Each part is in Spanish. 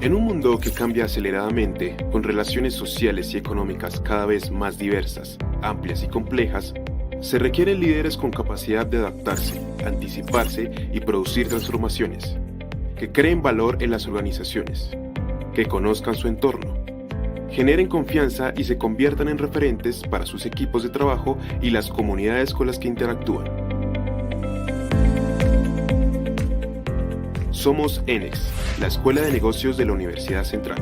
En un mundo que cambia aceleradamente, con relaciones sociales y económicas cada vez más diversas, amplias y complejas, se requieren líderes con capacidad de adaptarse, anticiparse y producir transformaciones, que creen valor en las organizaciones, que conozcan su entorno, generen confianza y se conviertan en referentes para sus equipos de trabajo y las comunidades con las que interactúan. Somos ENEX, la Escuela de Negocios de la Universidad Central.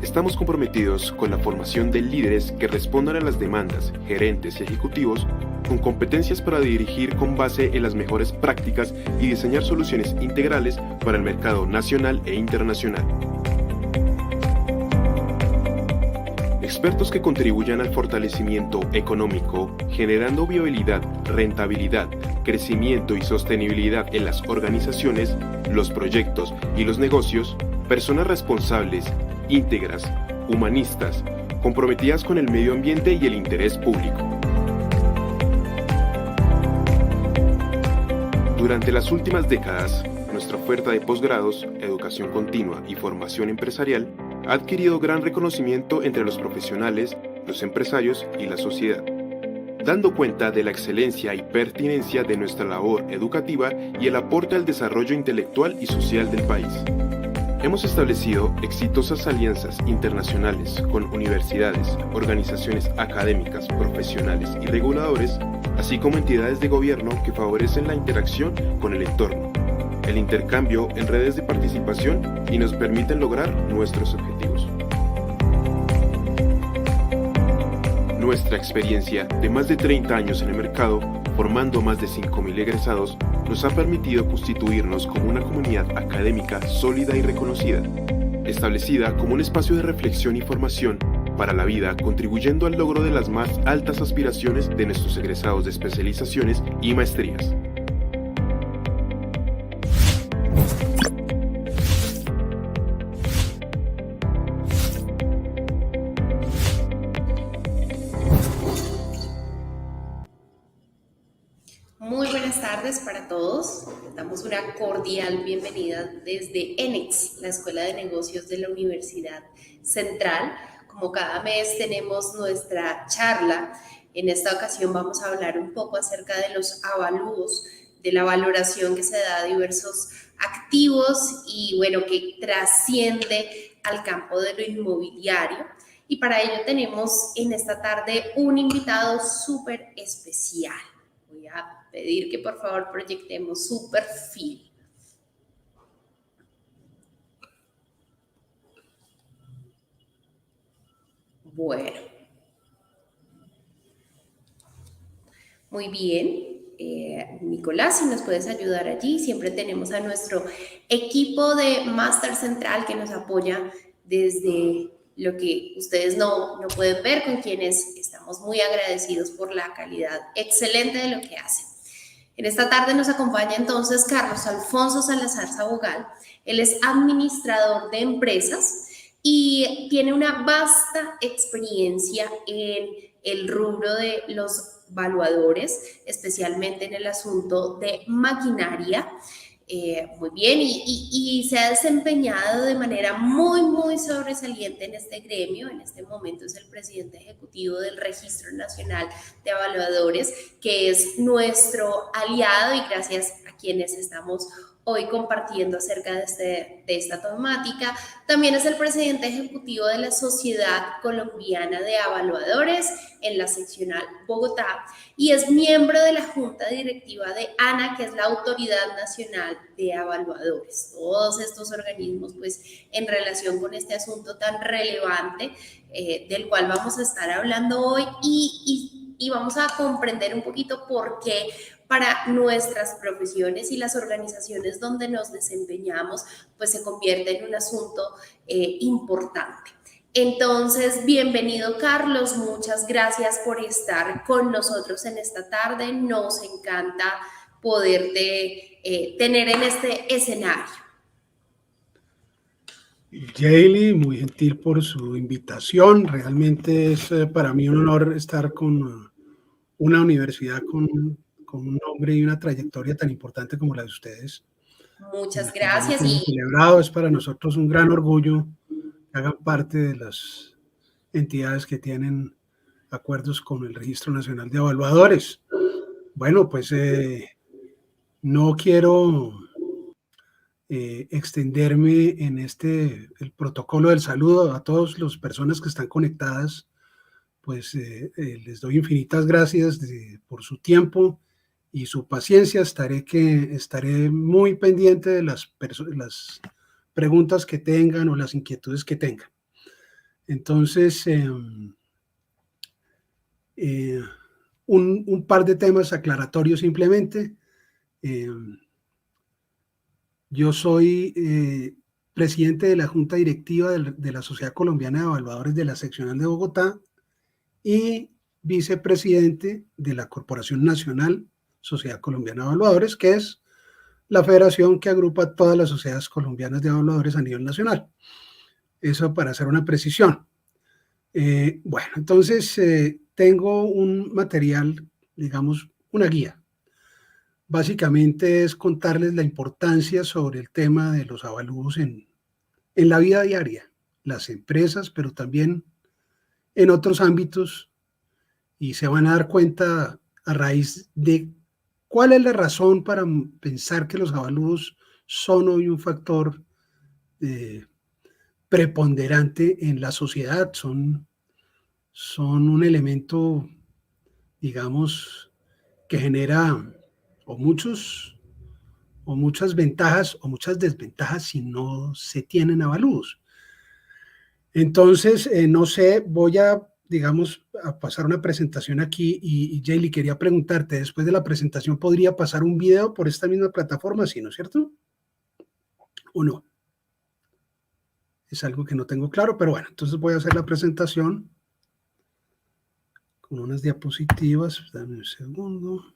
Estamos comprometidos con la formación de líderes que respondan a las demandas, gerentes y ejecutivos, con competencias para dirigir con base en las mejores prácticas y diseñar soluciones integrales para el mercado nacional e internacional. Expertos que contribuyan al fortalecimiento económico, generando viabilidad, rentabilidad, crecimiento y sostenibilidad en las organizaciones, los proyectos y los negocios, personas responsables, íntegras, humanistas, comprometidas con el medio ambiente y el interés público. Durante las últimas décadas, nuestra oferta de posgrados, educación continua y formación empresarial ha adquirido gran reconocimiento entre los profesionales, los empresarios y la sociedad, dando cuenta de la excelencia y pertinencia de nuestra labor educativa y el aporte al desarrollo intelectual y social del país. Hemos establecido exitosas alianzas internacionales con universidades, organizaciones académicas, profesionales y reguladores, así como entidades de gobierno que favorecen la interacción con el entorno, el intercambio en redes de participación y nos permiten lograr nuestros objetivos. Nuestra experiencia de más de 30 años en el mercado, formando más de 5.000 egresados, nos ha permitido constituirnos como una comunidad académica sólida y reconocida, establecida como un espacio de reflexión y formación para la vida, contribuyendo al logro de las más altas aspiraciones de nuestros egresados de especializaciones y maestrías. Muy buenas tardes para todos. Damos una cordial bienvenida desde ENEX, la Escuela de Negocios de la Universidad Central. Como cada mes tenemos nuestra charla, en esta ocasión vamos a hablar un poco acerca de los avalúos, de la valoración que se da a diversos activos y bueno, que trasciende al campo de lo inmobiliario. Y para ello tenemos en esta tarde un invitado súper especial. Voy a pedir que por favor proyectemos su perfil. Bueno, muy bien. Nicolás, si nos puedes ayudar allí, siempre tenemos a nuestro equipo de Máster Central que nos apoya desde lo que ustedes no pueden ver, con quienes estamos muy agradecidos por la calidad excelente de lo que hacen. En esta tarde nos acompaña entonces Carlos Alfonso Salazar Sabogal. Él es administrador de empresas y tiene una vasta experiencia en el rubro de los valuadores, especialmente en el asunto de maquinaria. Muy bien, y se ha desempeñado de manera muy sobresaliente en este gremio. En este momento es el presidente ejecutivo del Registro Nacional de Evaluadores, que es nuestro aliado y gracias a quienes estamos hoy compartiendo acerca de esta temática. También es el presidente ejecutivo de la Sociedad Colombiana de Evaluadores en la seccional Bogotá y es miembro de la Junta Directiva de ANA, que es la Autoridad Nacional de Evaluadores. Todos estos organismos, pues, en relación con este asunto tan relevante del cual vamos a estar hablando hoy y vamos a comprender un poquito por qué para nuestras profesiones y las organizaciones donde nos desempeñamos, pues se convierte en un asunto importante. Entonces, bienvenido Carlos, muchas gracias por estar con nosotros en esta tarde. Nos encanta poderte tener en este escenario. Yaeli, muy gentil por su invitación. Realmente es para mí un honor estar con una universidad con un nombre y una trayectoria tan importante como la de ustedes. Muchas Estamos gracias siendo y celebrados. Es para nosotros un gran orgullo que hagan parte de las entidades que tienen acuerdos con el Registro Nacional de Evaluadores. Bueno, pues no quiero extenderme en el protocolo del saludo a todas las personas que están conectadas. Pues les doy infinitas gracias por su tiempo y su paciencia. Estaré muy pendiente de las preguntas que tengan o las inquietudes que tengan. Entonces, un par de temas aclaratorios simplemente. Yo soy presidente de la Junta Directiva de la Sociedad Colombiana de Evaluadores de la Seccional de Bogotá y vicepresidente de la Corporación Nacional Sociedad Colombiana de Evaluadores, que es la federación que agrupa todas las sociedades colombianas de evaluadores a nivel nacional. Eso para hacer una precisión. Bueno, entonces tengo un material, digamos, una guía. Básicamente es contarles la importancia sobre el tema de los avalúos en la vida diaria, las empresas, pero también en otros ámbitos, y se van a dar cuenta a raíz de cuál es la razón para pensar que los avalúos son hoy un factor preponderante en la sociedad, son un elemento, digamos, que genera muchas ventajas o muchas desventajas si no se tienen avalúos. Entonces, no sé, voy a, digamos, a pasar una presentación aquí y Jaylee, quería preguntarte, después de la presentación, ¿podría pasar un video por esta misma plataforma? ¿Sí, no es cierto? ¿O no? Es algo que no tengo claro, pero bueno, entonces voy a hacer la presentación con unas diapositivas. Dame un segundo.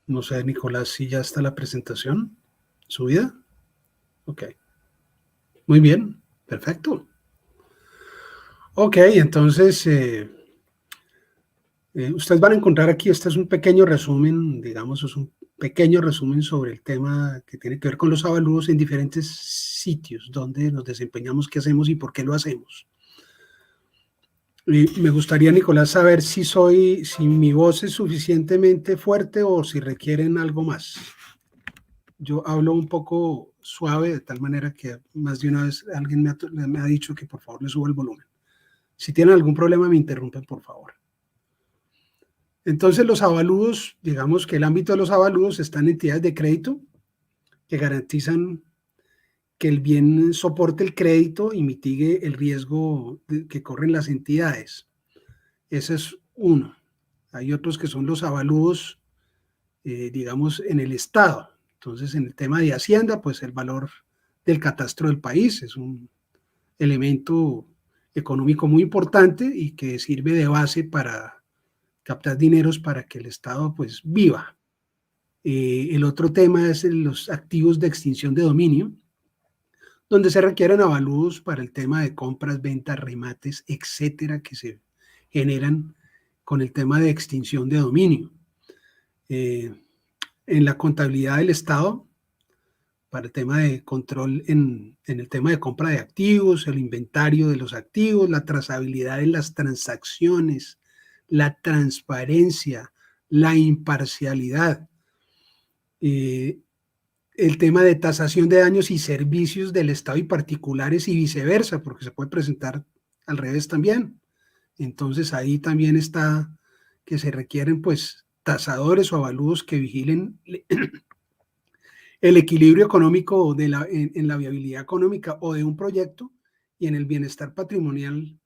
No sé, Nicolás, si ya está la presentación subida. Ok. Muy bien, perfecto. Ok, entonces, ustedes van a encontrar aquí, este es un pequeño resumen, digamos, es un pequeño resumen sobre el tema que tiene que ver con los avalúos en diferentes sitios donde nos desempeñamos, qué hacemos y por qué lo hacemos. Y me gustaría, Nicolás, saber si mi voz es suficientemente fuerte o si requieren algo más. Yo hablo un poco suave, de tal manera que más de una vez alguien me ha dicho que por favor le suba el volumen. Si tienen algún problema, me interrumpen, por favor. Entonces, los avalúos, digamos que el ámbito de los avalúos está en entidades de crédito que garantizan que el bien soporte el crédito y mitigue el riesgo que corren las entidades. Ese es uno. Hay otros que son los avalúos, digamos, en el Estado. Entonces, en el tema de Hacienda, pues el valor del catastro del país es un elemento económico muy importante y que sirve de base para captar dineros para que el Estado pues viva. El otro tema es los activos de extinción de dominio, donde se requieren avalúos para el tema de compras, ventas, remates, etcétera, que se generan con el tema de extinción de dominio. En la contabilidad del Estado, para el tema de control en el tema de compra de activos, el inventario de los activos, la trazabilidad de las transacciones, la transparencia, la imparcialidad, el tema de tasación de daños y servicios del Estado y particulares y viceversa, porque se puede presentar al revés también. Entonces ahí también está que se requieren pues tasadores o avalúos que vigilen el equilibrio económico en la viabilidad económica o de un proyecto y en el bienestar patrimonial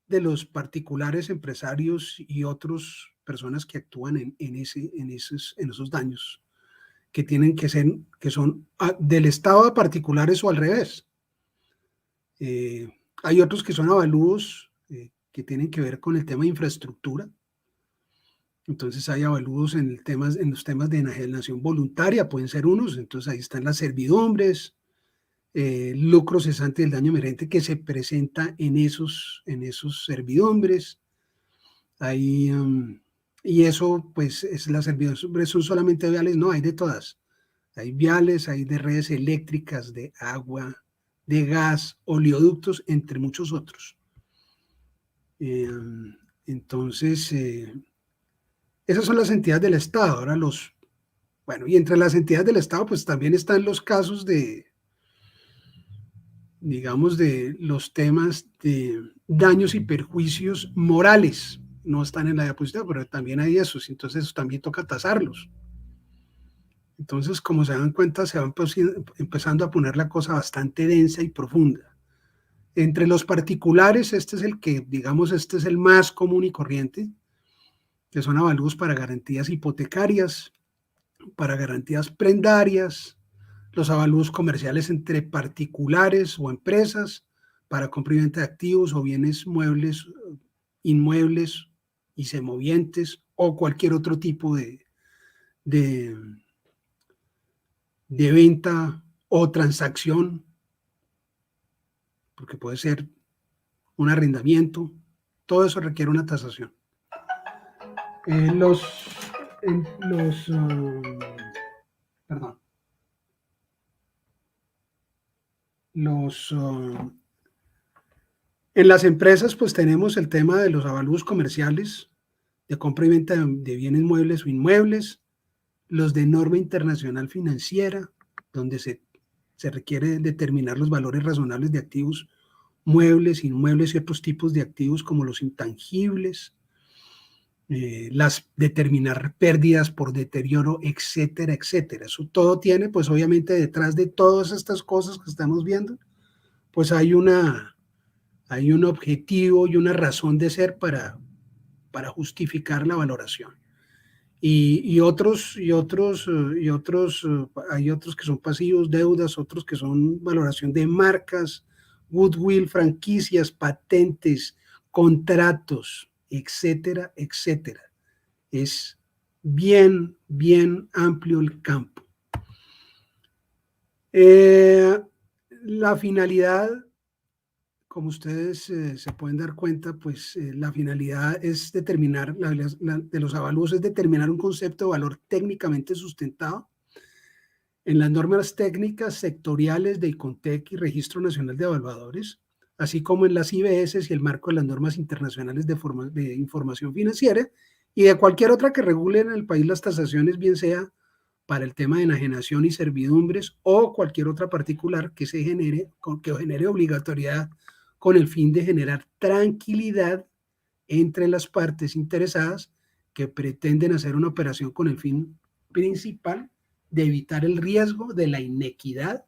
de los particulares, empresarios y otras personas que actúan en esos daños que tienen que ser, que son del Estado a particulares o al revés. Hay otros que son avalúos que tienen que ver con el tema de infraestructura. Entonces hay avalúos en los temas de enajenación voluntaria, pueden ser unos. Entonces ahí están las servidumbres, lucro cesante del daño emergente que se presenta en esos servidumbres. Ahí, y eso, pues, las servidumbres son solamente viales, no, hay de todas. Hay viales, hay de redes eléctricas, de agua, de gas, oleoductos, entre muchos otros. Entonces, esas son las entidades del Estado. Ahora bueno, y entre las entidades del Estado, pues también están los casos digamos, de los temas de daños y perjuicios morales. No están en la diapositiva, pero también hay esos. Entonces, eso también toca tasarlos. Entonces, como se dan cuenta, se va empezando a poner la cosa bastante densa y profunda. Entre los particulares, este es el que, digamos, este es el más común y corriente, que son avalúos para garantías hipotecarias, para garantías prendarias, los avalúos comerciales entre particulares o empresas, para compra y venta de activos o bienes muebles, inmuebles y semovientes, o cualquier otro tipo de venta o transacción, porque puede ser un arrendamiento, todo eso requiere una tasación. En las empresas, pues tenemos el tema de los avalúos comerciales de compra y venta de bienes muebles o inmuebles, los de norma internacional financiera, donde se requiere determinar los valores razonables de activos muebles, inmuebles y otros tipos de activos como los intangibles, determinar pérdidas por deterioro, etcétera, etcétera. Eso todo tiene, pues obviamente detrás de todas estas cosas que estamos viendo, pues hay un objetivo y una razón de ser para justificar la valoración. Hay otros que son pasivos, deudas, otros que son valoración de marcas, goodwill, franquicias, patentes, contratos, etcétera, etcétera. Es bien, bien amplio el campo. La finalidad, como ustedes se pueden dar cuenta, pues la finalidad es determinar, de los avalúos es determinar un concepto de valor técnicamente sustentado en las normas técnicas sectoriales de ICONTEC y Registro Nacional de Evaluadores, así como en las IBS y el marco de las normas internacionales de información financiera y de cualquier otra que regule en el país las tasaciones, bien sea para el tema de enajenación y servidumbres o cualquier otra particular que genere obligatoriedad con el fin de generar tranquilidad entre las partes interesadas que pretenden hacer una operación con el fin principal de evitar el riesgo de la inequidad,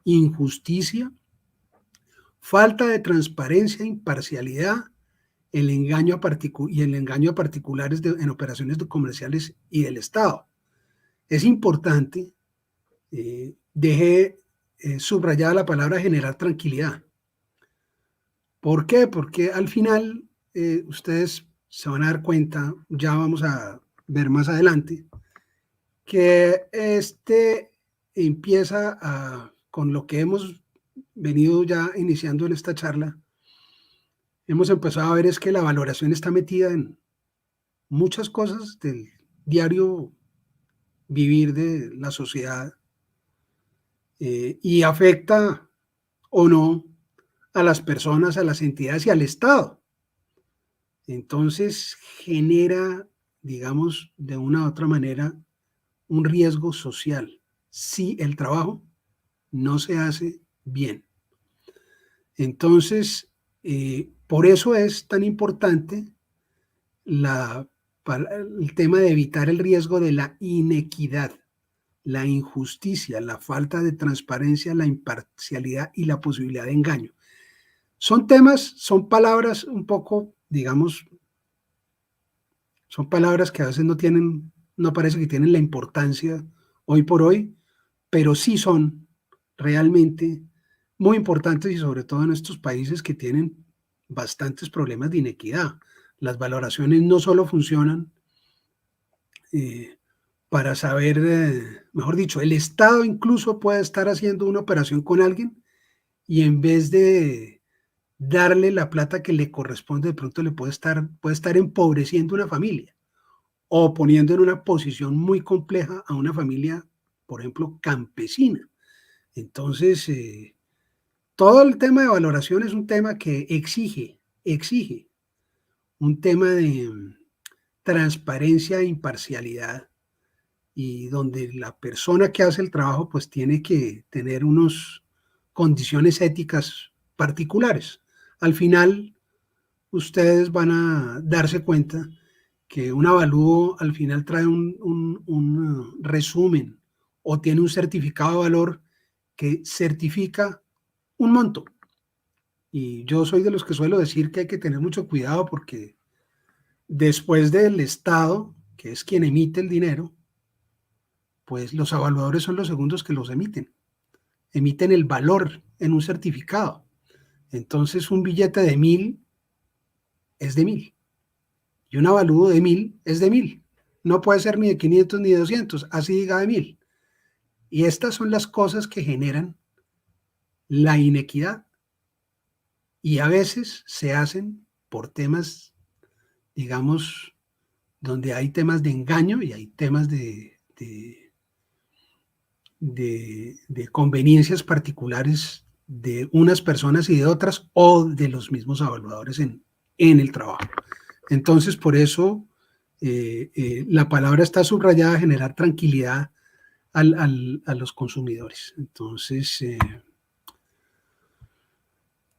injusticia, falta de transparencia, imparcialidad, el engaño a particulares en operaciones comerciales y del Estado. Es importante, dejé subrayada la palabra generar tranquilidad. ¿Por qué? Porque al final ustedes se van a dar cuenta, ya vamos a ver más adelante, que empieza con lo que hemos venido ya iniciando en esta charla, hemos empezado a ver es que la valoración está metida en muchas cosas del diario vivir de la sociedad y afecta o no a las personas, a las entidades y al Estado. Entonces genera, digamos, de una u otra manera, un riesgo social si el trabajo no se hace bien. Entonces, por eso es tan importante el tema de evitar el riesgo de la inequidad, la injusticia, la falta de transparencia, la imparcialidad y la posibilidad de engaño. Son temas, son palabras un poco, digamos, son palabras que a veces no tienen, no parece que tienen la importancia hoy por hoy, pero sí son realmente muy importantes y sobre todo en estos países que tienen bastantes problemas de inequidad. Las valoraciones no solo funcionan eh, para saber, mejor dicho, el Estado incluso puede estar haciendo una operación con alguien y en vez de darle la plata que le corresponde, de pronto le puede estar empobreciendo una familia o poniendo en una posición muy compleja a una familia, por ejemplo, campesina. Entonces, todo el tema de valoración es un tema que exige un tema de transparencia e imparcialidad y donde la persona que hace el trabajo pues tiene que tener unas condiciones éticas particulares. Al final, ustedes van a darse cuenta que un avalúo al final trae un resumen o tiene un certificado de valor que certifica un monto. Y yo soy de los que suelo decir que hay que tener mucho cuidado porque después del Estado, que es quien emite el dinero, pues los evaluadores son los segundos que los emiten. Emiten el valor en un certificado. Entonces un billete de 1.000 es de 1.000 y un avalúo de 1.000 es de 1.000. No puede ser ni de 500 ni de 200, así diga de 1.000. Y estas son las cosas que generan la inequidad y a veces se hacen por temas, digamos, donde hay temas de engaño y hay temas de conveniencias particulares de unas personas y de otras o de los mismos evaluadores en el trabajo. Entonces, por eso la palabra está subrayada a generar tranquilidad a los consumidores. Entonces,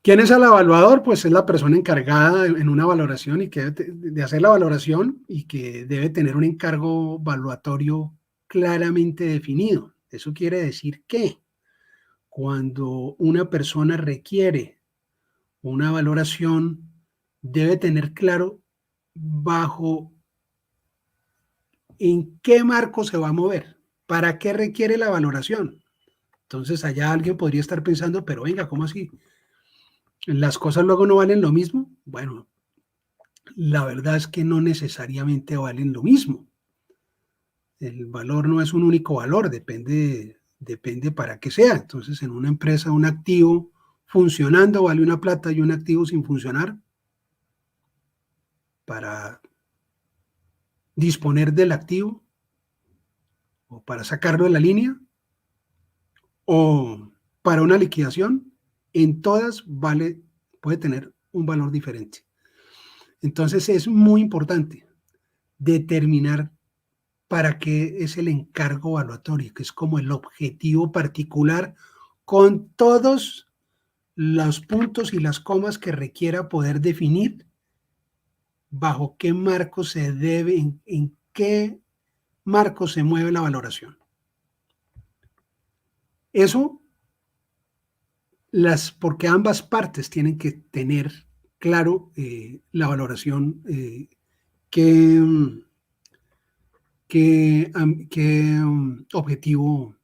¿quién es el evaluador? Pues es la persona encargada en una valoración y que de hacer la valoración y que debe tener un encargo evaluatorio claramente definido. Eso quiere decir que cuando una persona requiere una valoración, debe tener claro bajo en qué marco se va a mover, para qué requiere la valoración. Entonces allá alguien podría estar pensando, pero venga, ¿cómo así? ¿Las cosas luego no valen lo mismo? Bueno, la verdad es que no necesariamente valen lo mismo. El valor no es un único valor, depende para qué sea. Entonces, en una empresa, un activo funcionando vale una plata y un activo sin funcionar para disponer del activo o para sacarlo de la línea o para una liquidación, en todas puede tener un valor diferente. Entonces es muy importante determinar para qué es el encargo evaluatorio, que es como el objetivo particular con todos los puntos y las comas que requiera poder definir bajo qué marco se debe, en qué marco se mueve la valoración. Eso, porque ambas partes tienen que tener claro la valoración qué objetivo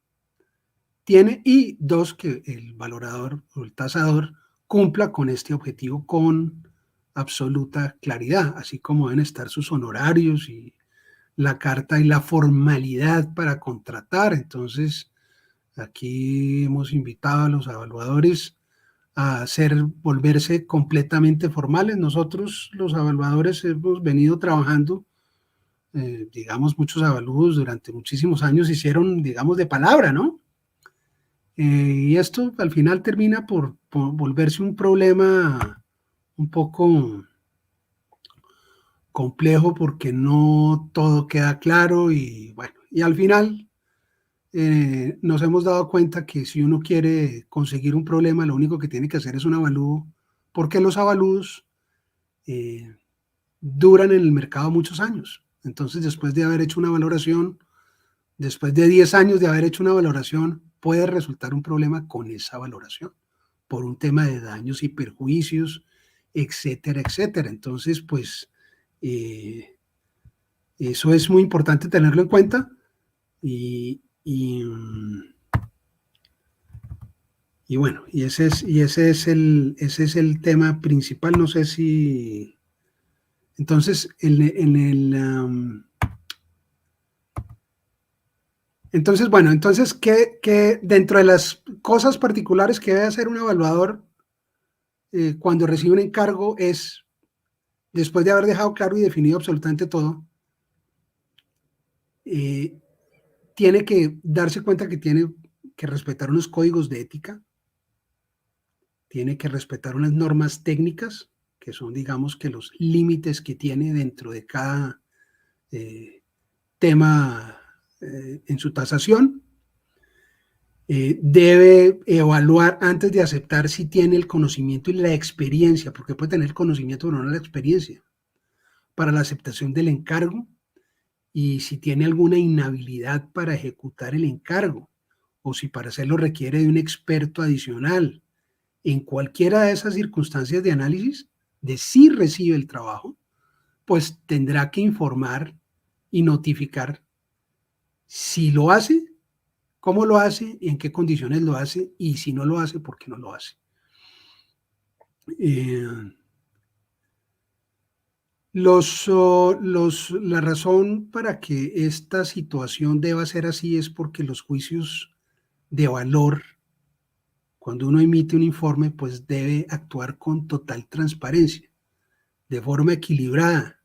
tiene y dos, que el valorador o el tasador cumpla con este objetivo con absoluta claridad, así como deben estar sus honorarios y la carta y la formalidad para contratar. Entonces, aquí hemos invitado a los evaluadores a volverse completamente formales. Nosotros, los evaluadores, hemos venido trabajando, digamos, muchos evalúos durante muchísimos años hicieron, digamos, de palabra, ¿no? Y esto al final termina por volverse un problema un poco complejo porque no todo queda claro y bueno, y al final nos hemos dado cuenta que si uno quiere conseguir un problema, lo único que tiene que hacer es un avalúo, porque los avalúos duran en el mercado muchos años. Entonces, después de haber hecho una valoración, después de 10 años de haber hecho una valoración, puede resultar un problema con esa valoración, por un tema de daños y perjuicios, etcétera, etcétera. Entonces, pues, eso es muy importante tenerlo en cuenta y bueno, ese es el tema principal. No sé si... Entonces, entonces, ¿qué dentro de las cosas particulares que debe hacer un evaluador cuando recibe un encargo es, después de haber dejado claro y definido absolutamente todo, tiene que darse cuenta que tiene que respetar unos códigos de ética, tiene que respetar unas normas técnicas, que son, digamos, que los límites que tiene dentro de cada tema en su tasación. Debe evaluar antes de aceptar si tiene el conocimiento y la experiencia, porque puede tener el conocimiento pero no la experiencia, para la aceptación del encargo, y si tiene alguna inhabilidad para ejecutar el encargo, o si para hacerlo requiere de un experto adicional. En cualquiera de esas circunstancias de análisis, de si recibe el trabajo, pues tendrá que informar y notificar si lo hace, cómo lo hace, en qué condiciones lo hace, y si no lo hace, por qué no lo hace. La razón para que esta situación deba ser así es porque los juicios de valor, cuando uno emite un informe, pues debe actuar con total transparencia, de forma equilibrada,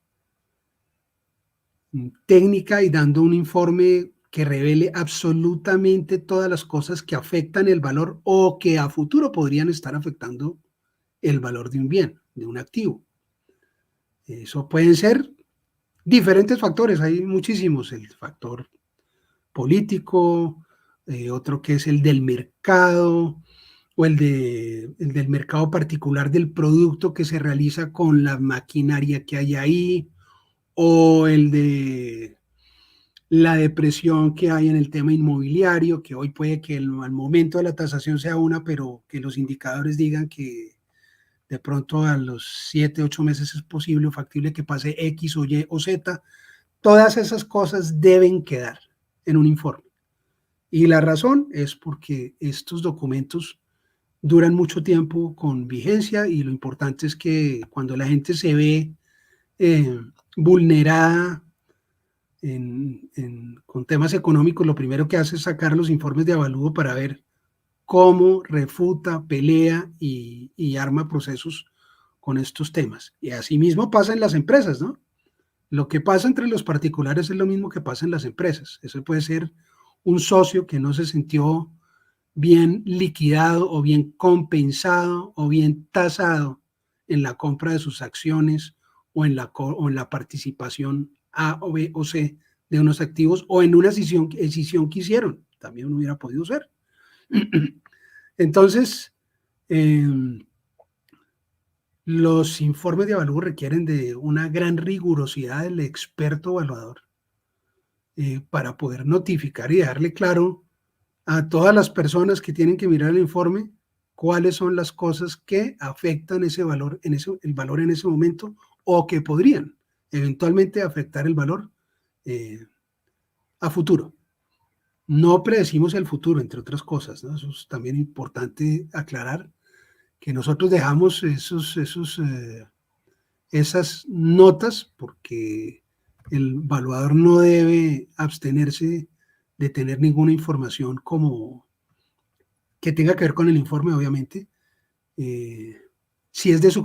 técnica, y dando un informe que revele absolutamente todas las cosas que afectan el valor o que a futuro podrían estar afectando el valor de un bien, de un activo. Eso pueden ser diferentes factores, hay muchísimos: el factor político, otro que es el del mercado, o el del mercado particular del producto que se realiza con la maquinaria que hay ahí, o el de la depresión que hay en el tema inmobiliario, que hoy puede que al momento de la tasación sea una, pero que los indicadores digan que de pronto a los 7, 8 meses es posible o factible que pase X o Y o Z. Todas esas cosas deben quedar en un informe. Y la razón es porque estos documentos duran mucho tiempo con vigencia, y lo importante es que cuando la gente se ve vulnerada con temas económicos, lo primero que hace es sacar los informes de avalúo para ver cómo refuta, pelea y arma procesos con estos temas. Y así mismo pasa en las empresas, ¿no? Lo que pasa entre los particulares es lo mismo que pasa en las empresas. Eso puede ser un socio que no se sintió bien liquidado o bien compensado o bien tasado en la compra de sus acciones o en la participación A o B o C de unos activos, o en una decisión que hicieron. También hubiera podido ser. Entonces, los informes de avalúo requieren de una gran rigurosidad del experto evaluador para poder notificar y dejarle claro a todas las personas que tienen que mirar el informe cuáles son las cosas que afectan ese valor, el valor en ese momento, o que podrían eventualmente afectar el valor a futuro. No predecimos el futuro, entre otras cosas, ¿no? Eso es también importante aclarar, que nosotros dejamos esas notas porque el evaluador no debe abstenerse de tener ninguna información como que tenga que ver con el informe, obviamente. Si es de su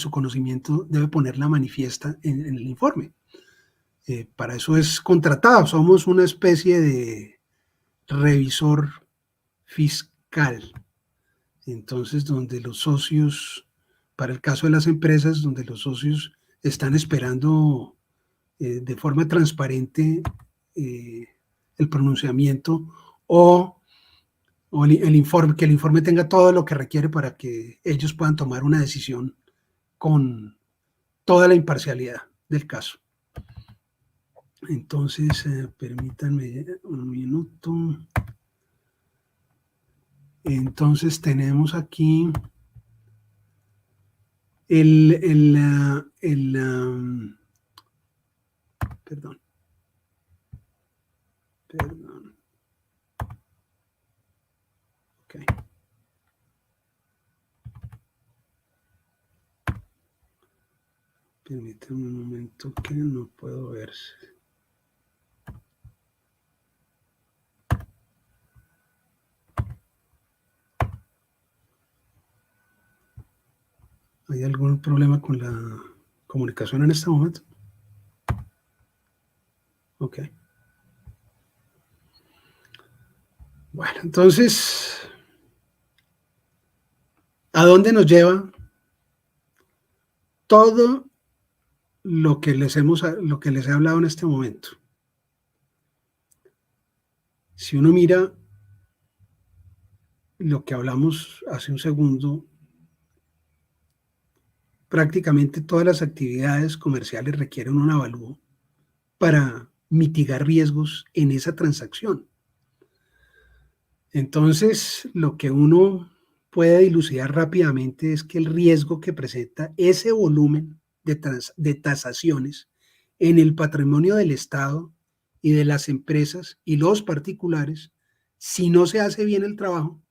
conocimiento, debe ponerla manifiesta en el informe. Para eso es contratado. Somos una especie de revisor fiscal. Entonces, donde los socios, para el caso de las empresas, donde los socios están esperando de forma transparente el pronunciamiento o el informe, que el informe tenga todo lo que requiere para que ellos puedan tomar una decisión con toda la imparcialidad del caso. Entonces, permítanme un minuto. Entonces tenemos aquí perdón. Ok. Permítame un momento que no puedo ver. ¿Hay algún problema con la comunicación en este momento? Ok. Bueno, entonces, ¿a dónde nos lleva todo lo que les he hablado en este momento? Si uno mira lo que hablamos hace un segundo, prácticamente todas las actividades comerciales requieren un avalúo para mitigar riesgos en esa transacción. Entonces, lo que uno puede dilucidar rápidamente es que el riesgo que presenta ese volumen de tasaciones en el patrimonio del Estado y de las empresas y los particulares, si no se hace bien el trabajo,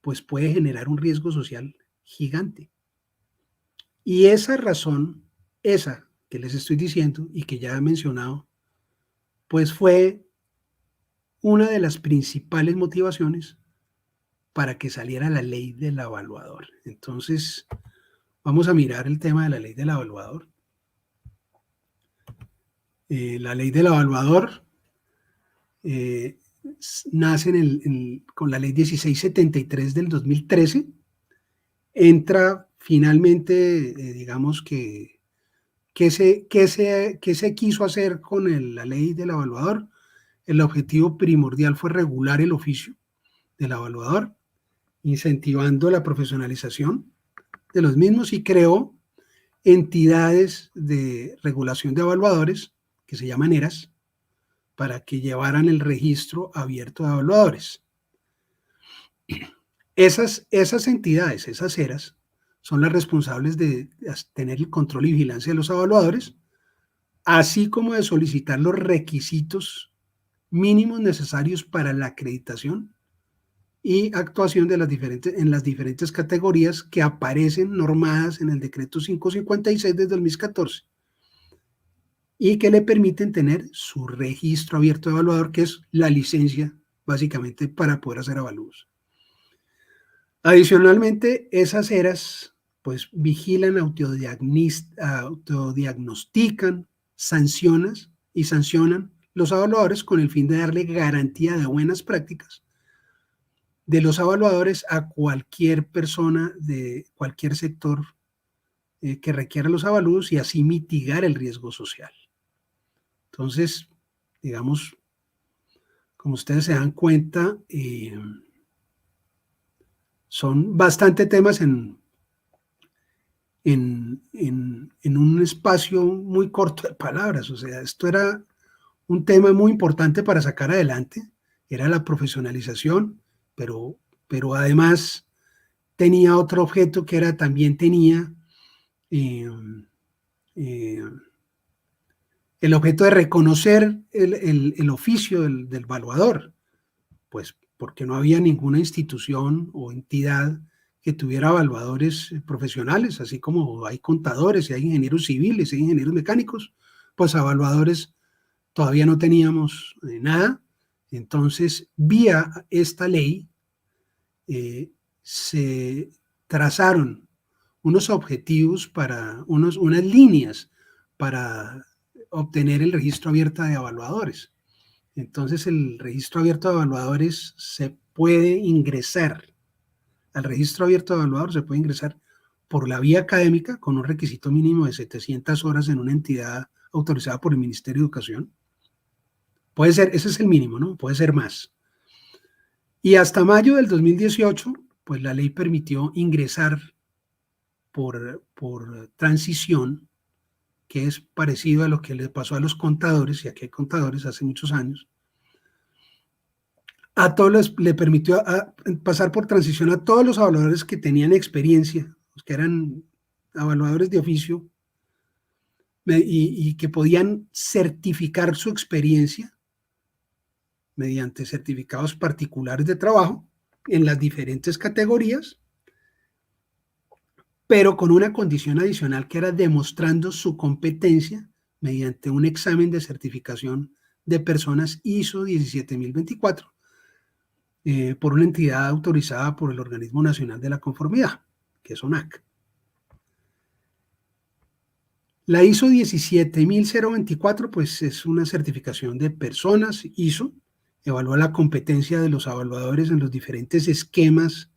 pues puede generar un riesgo social gigante. Y esa razón, esa que les estoy diciendo y que ya he mencionado, pues fue una de las principales motivaciones para que saliera la ley del evaluador. Entonces, vamos a mirar el tema de la ley del evaluador. La ley del evaluador nace con la ley 1673 del 2013. Entra finalmente, digamos que, ¿qué se quiso hacer con la ley del evaluador? El objetivo primordial fue regular el oficio del evaluador, incentivando la profesionalización de los mismos y creó entidades de regulación de evaluadores que se llaman ERAS para que llevaran el registro abierto de evaluadores. Esas entidades, esas ERAS, son las responsables de tener el control y vigilancia de los evaluadores, así como de solicitar los requisitos mínimos necesarios para la acreditación y actuación en las diferentes categorías que aparecen normadas en el decreto 556 de 2014 y que le permiten tener su registro abierto de evaluador, que es la licencia básicamente para poder hacer avalúos. Adicionalmente, esas ERAS pues vigilan, autodiagnostican, sancionan los evaluadores con el fin de darle garantía de buenas prácticas de los evaluadores a cualquier persona de cualquier sector que requiera los avalúos y así mitigar el riesgo social. Entonces, digamos, como ustedes se dan cuenta, son bastante temas en un espacio muy corto de palabras. O sea, esto era un tema muy importante para sacar adelante, era la profesionalización, pero además tenía otro objeto que era, también tenía el objeto de reconocer el oficio del evaluador, pues porque no había ninguna institución o entidad que tuviera evaluadores profesionales, así como hay contadores y hay ingenieros civiles y hay ingenieros mecánicos, pues evaluadores todavía no teníamos nada. Entonces, vía esta ley, se trazaron unos objetivos unas líneas para obtener el registro abierto de evaluadores. Entonces, el registro abierto de evaluadores se puede ingresar, al registro abierto de evaluadores se puede ingresar por la vía académica con un requisito mínimo de 700 horas en una entidad autorizada por el Ministerio de Educación. Puede ser, ese es el mínimo, ¿no? Puede ser más. Y hasta mayo del 2018, pues la ley permitió ingresar por transición, que es parecido a lo que le pasó a los contadores, y aquí hay contadores hace muchos años, A todos le permitió pasar por transición a todos los evaluadores que tenían experiencia, los que eran evaluadores de oficio, y que podían certificar su experiencia mediante certificados particulares de trabajo en las diferentes categorías, pero con una condición adicional que era demostrando su competencia mediante un examen de certificación de personas ISO 17024 por una entidad autorizada por el Organismo Nacional de la Conformidad, que es ONAC. La ISO 17024 pues es una certificación de personas ISO, evalúa la competencia de los evaluadores en los diferentes esquemas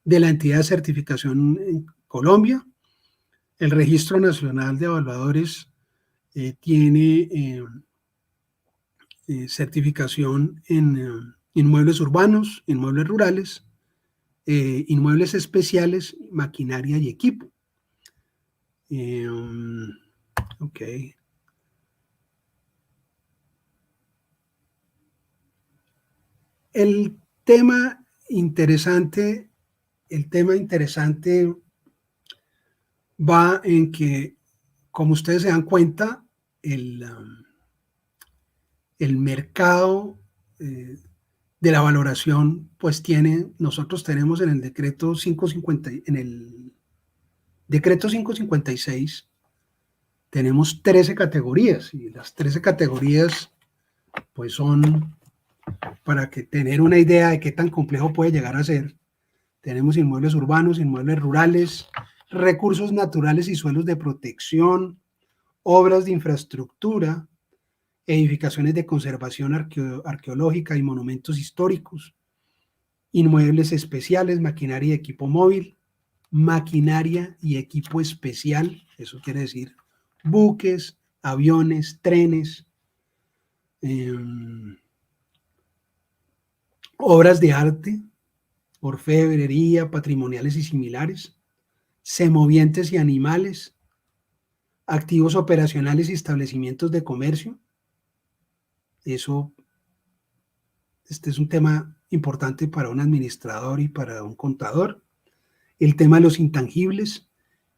de la entidad de certificación en Colombia. El Registro Nacional de Evaluadores tiene certificación en inmuebles urbanos, inmuebles rurales, inmuebles especiales, maquinaria y equipo. Ok. El tema interesante va en que, como ustedes se dan cuenta, el mercado de la valoración, pues nosotros tenemos en el decreto 556, tenemos 13 categorías, y las 13 categorías, pues son, para que tener una idea de qué tan complejo puede llegar a ser, tenemos inmuebles urbanos, inmuebles rurales, recursos naturales y suelos de protección, obras de infraestructura, edificaciones de conservación arqueológica y monumentos históricos, inmuebles especiales, maquinaria y equipo móvil, maquinaria y equipo especial, eso quiere decir buques, aviones, trenes, obras de arte, orfebrería, patrimoniales y similares, semovientes y animales, activos operacionales y establecimientos de comercio. Este es un tema importante para un administrador y para un contador. El tema de los intangibles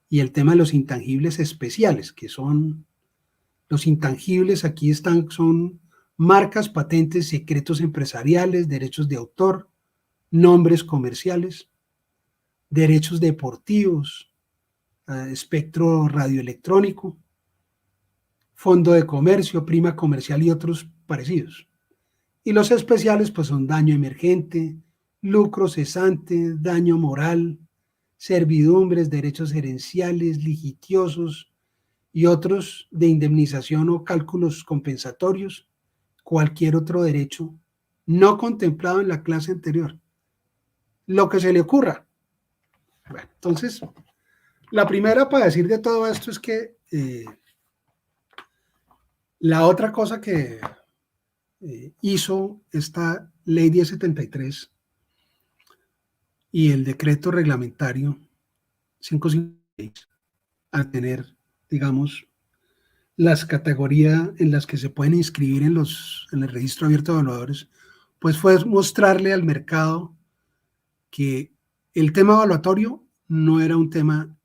y el tema de los intangibles especiales, que son los intangibles, aquí son marcas, patentes, secretos empresariales, derechos de autor, nombres comerciales, derechos deportivos, espectro radioelectrónico, fondo de comercio, prima comercial y otros parecidos. Y los especiales pues son daño emergente, lucro cesante, daño moral, servidumbres, derechos herenciales, litigiosos y otros de indemnización o cálculos compensatorios, cualquier otro derecho no contemplado en la clase anterior. Lo que se le ocurra. Bueno, entonces, la primera para decir de todo esto es que la otra cosa que hizo esta ley 1073 y el decreto reglamentario 556, al tener, digamos, las categorías en las que se pueden inscribir en el registro abierto de evaluadores, pues fue mostrarle al mercado que el tema evaluatorio no era un tema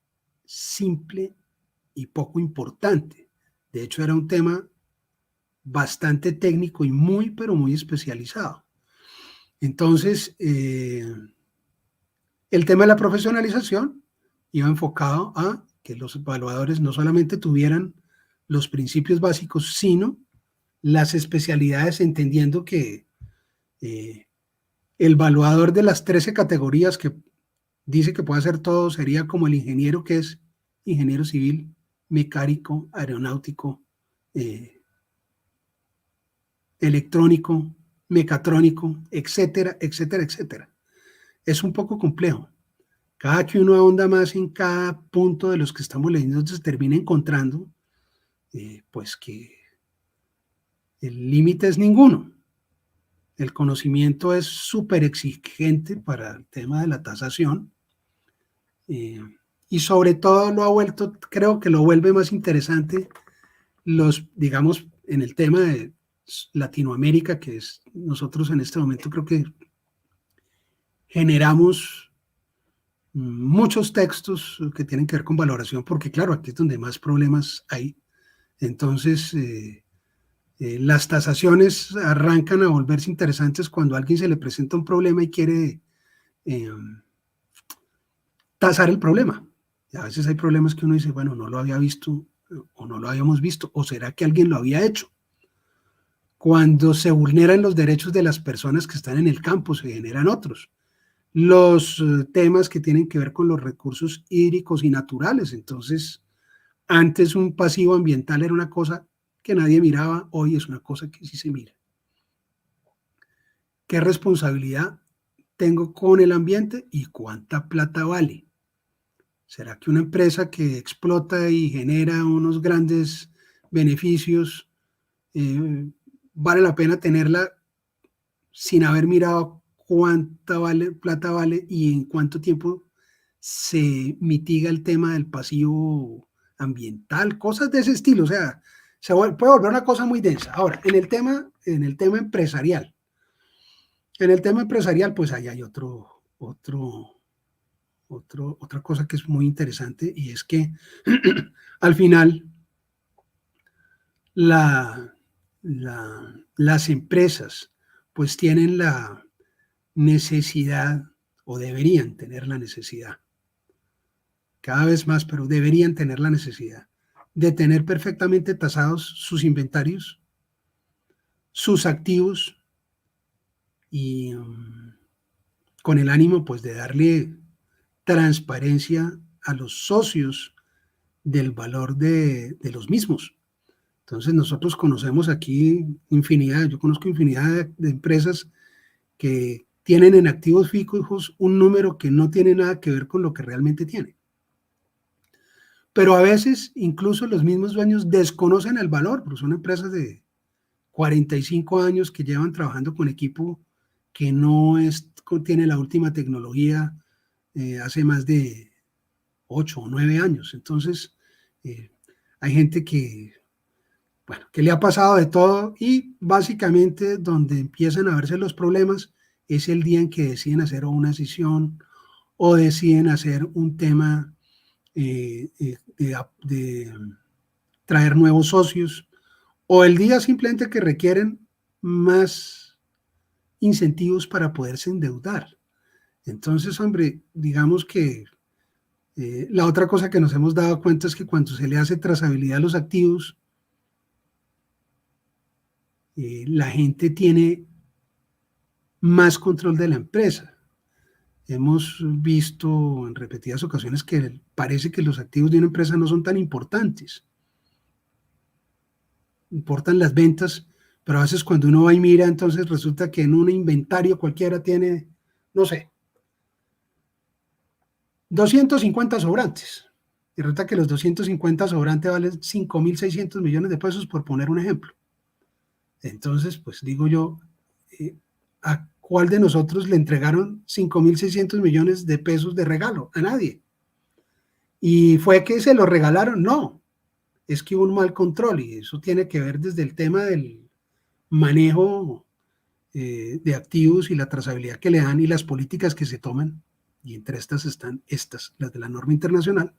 simple y poco importante. De hecho, era un tema bastante técnico y pero muy especializado. Entonces, el tema de la profesionalización iba enfocado a que los evaluadores no solamente tuvieran los principios básicos, sino las especialidades, entendiendo que el evaluador de las 13 categorías que dice que puede hacer todo sería como el ingeniero, que es ingeniero civil, mecánico, aeronáutico, electrónico, mecatrónico, etcétera, etcétera, etcétera. Es un poco complejo. Cada que uno ahonda más en cada punto de los que estamos leyendo, se termina encontrando pues que el límite es ninguno. El conocimiento es súper exigente para el tema de la tasación y sobre todo creo que lo vuelve más interesante digamos, en el tema de Latinoamérica, que es nosotros en este momento creo que generamos muchos textos que tienen que ver con valoración, porque claro, aquí es donde más problemas hay. Entonces, las tasaciones arrancan a volverse interesantes cuando a alguien se le presenta un problema y quiere tasar el problema. Y a veces hay problemas que uno dice, bueno, no lo había visto o no lo habíamos visto, o será que alguien lo había hecho. Cuando se vulneran los derechos de las personas que están en el campo, se generan otros. Los temas que tienen que ver con los recursos hídricos y naturales. Entonces, antes un pasivo ambiental era una cosa que nadie miraba, hoy es una cosa que sí se mira. ¿Qué responsabilidad tengo con el ambiente y cuánta plata vale? ¿Será que una empresa que explota y genera unos grandes beneficios vale la pena tenerla sin haber mirado cuánta plata vale y en cuánto tiempo se mitiga el tema del pasivo ambiental? Cosas de ese estilo, o sea, puede volver una cosa muy densa. Ahora, en el tema empresarial, pues ahí hay otra cosa que es muy interesante, y es que al final las empresas pues tienen la necesidad, o deberían tener la necesidad, cada vez más, pero deberían tener la necesidad de tener perfectamente tasados sus inventarios, sus activos, y con el ánimo pues de darle transparencia a los socios del valor de los mismos. Entonces nosotros conocemos aquí infinidad, yo conozco infinidad de empresas que tienen en activos fijos un número que no tiene nada que ver con lo que realmente tiene. Pero a veces incluso los mismos dueños desconocen el valor, porque son empresas de 45 años que llevan trabajando con equipo que no tiene la última tecnología hace más de 8 o 9 años. Entonces, hay gente que le ha pasado de todo, y básicamente donde empiezan a verse los problemas es el día en que deciden hacer una decisión o deciden hacer un tema de traer nuevos socios, o el día simplemente que requieren más incentivos para poderse endeudar. Entonces, hombre, digamos que la otra cosa que nos hemos dado cuenta es que cuando se le hace trazabilidad a los activos, la gente tiene más control de la empresa. Hemos visto en repetidas ocasiones que parece que los activos de una empresa no son tan importantes. Importan las ventas, pero a veces cuando uno va y mira, entonces resulta que en un inventario cualquiera tiene, no sé, 250 sobrantes. Y resulta que los 250 sobrantes valen 5.600 millones de pesos, por poner un ejemplo. Entonces, pues digo yo, ¿a cuál de nosotros le entregaron 5.600 millones de pesos de regalo? A nadie. ¿Y fue que se lo regalaron? No, es que hubo un mal control, y eso tiene que ver desde el tema del manejo de activos y la trazabilidad que le dan y las políticas que se toman, y entre estas están las de la norma internacional,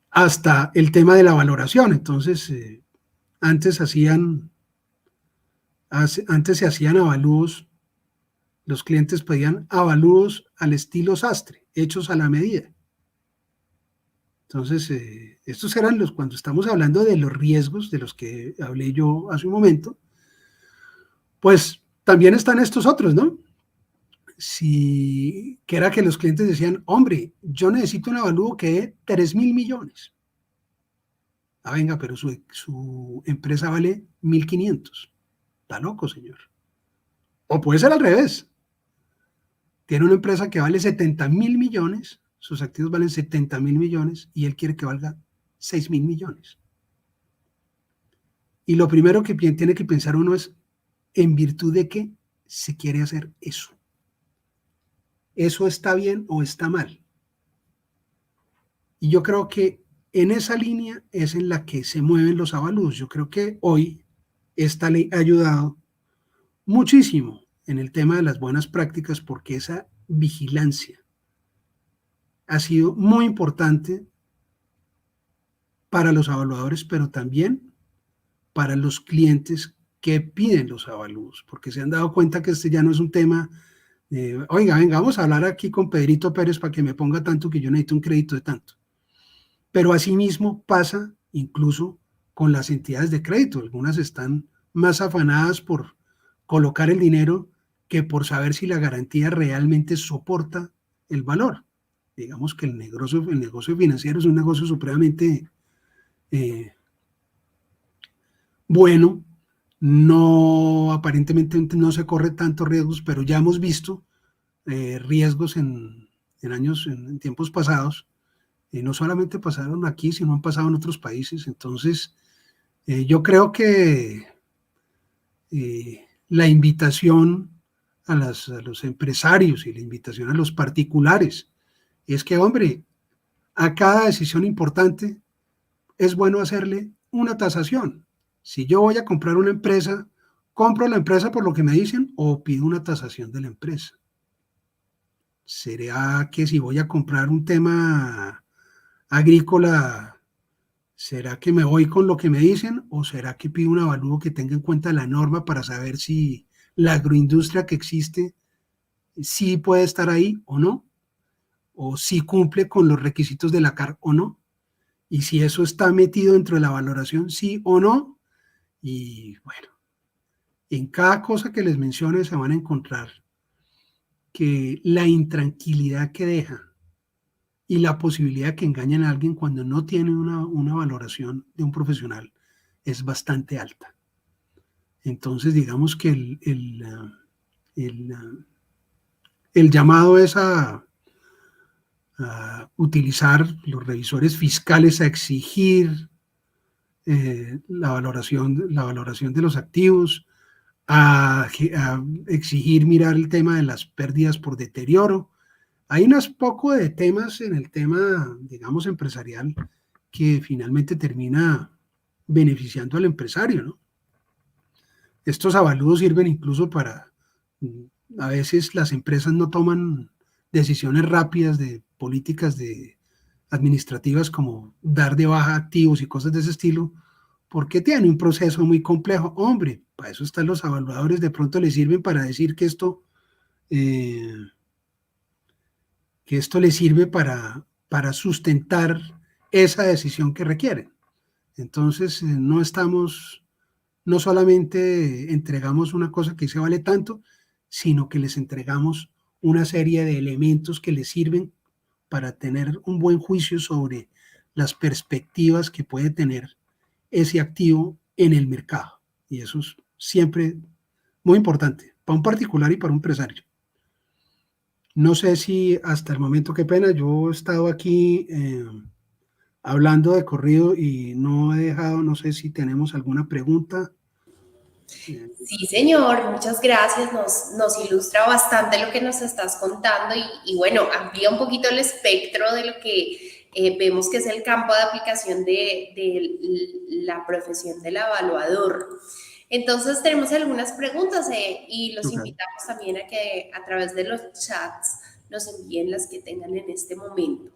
hasta el tema de la valoración. Entonces, antes se hacían avalúos, los clientes pedían avalúos al estilo sastre, hechos a la medida. Entonces, estos eran cuando estamos hablando de los riesgos de los que hablé yo hace un momento, pues también están estos otros, ¿no? Que era que los clientes decían, hombre, yo necesito un avalúo que dé 3.000 millones. Ah, venga, pero su empresa vale 1.500. Está loco, señor. O puede ser al revés. Tiene una empresa que vale 70.000 millones, sus activos valen 70.000 millones, y él quiere que valga 6.000 millones. Y lo primero que tiene que pensar uno es, ¿en virtud de qué se quiere hacer eso? ¿Eso está bien o está mal? Y yo creo que en esa línea es en la que se mueven los avalúos. Yo creo que hoy esta ley ha ayudado muchísimo en el tema de las buenas prácticas, porque esa vigilancia ha sido muy importante para los evaluadores, pero también para los clientes que piden los avalúos, porque se han dado cuenta que este ya no es un tema de, oiga, venga, vamos a hablar aquí con Pedrito Pérez para que me ponga tanto que yo necesito un crédito de tanto. Pero asimismo pasa incluso con las entidades de crédito. Algunas están más afanadas por colocar el dinero que por saber si la garantía realmente soporta el valor. Digamos que el negocio financiero es un negocio supremamente bueno, no, aparentemente no se corre tantos riesgos, pero ya hemos visto riesgos en tiempos pasados, y no solamente pasaron aquí, sino han pasado en otros países. Entonces, yo creo que la invitación a los empresarios y la invitación a los particulares es que, hombre, a cada decisión importante es bueno hacerle una tasación. Si yo voy a comprar una empresa, ¿compro la empresa por lo que me dicen o pido una tasación de la empresa? ¿Será que si voy a comprar un tema agrícola, será que me voy con lo que me dicen o será que pido un avalúo que tenga en cuenta la norma para saber si la agroindustria que existe sí puede estar ahí o no? ¿O si cumple con los requisitos de la CAR o no? Y si eso está metido dentro de la valoración, sí o no. Y bueno, en cada cosa que les mencione se van a encontrar que la intranquilidad que deja y la posibilidad que engañen a alguien cuando no tiene una valoración de un profesional es bastante alta. Entonces, digamos que el llamado es a utilizar los revisores fiscales a exigir la valoración de los activos, a exigir mirar el tema de las pérdidas por deterioro. Hay unos poco de temas en el tema, digamos, empresarial que finalmente termina beneficiando al empresario, ¿no? Estos avalúos sirven incluso para, a veces las empresas no toman decisiones rápidas de políticas administrativas como dar de baja activos y cosas de ese estilo, porque tiene un proceso muy complejo. Hombre, para eso están los evaluadores, de pronto les sirven para decir que esto le sirve para sustentar esa decisión que requieren. Entonces, no solamente entregamos una cosa que se vale tanto, sino que les entregamos una serie de elementos que les sirven para tener un buen juicio sobre las perspectivas que puede tener ese activo en el mercado. Y eso es siempre muy importante para un particular y para un empresario. No sé si hasta el momento, qué pena, yo he estado aquí hablando de corrido y no he dejado, no sé si tenemos alguna pregunta. Sí, señor, muchas gracias. Nos ilustra bastante lo que nos estás contando y bueno, amplía un poquito el espectro de lo que vemos que es el campo de aplicación de la profesión del evaluador. Entonces, tenemos algunas preguntas y los invitamos también a que a través de los chats nos envíen las que tengan en este momento.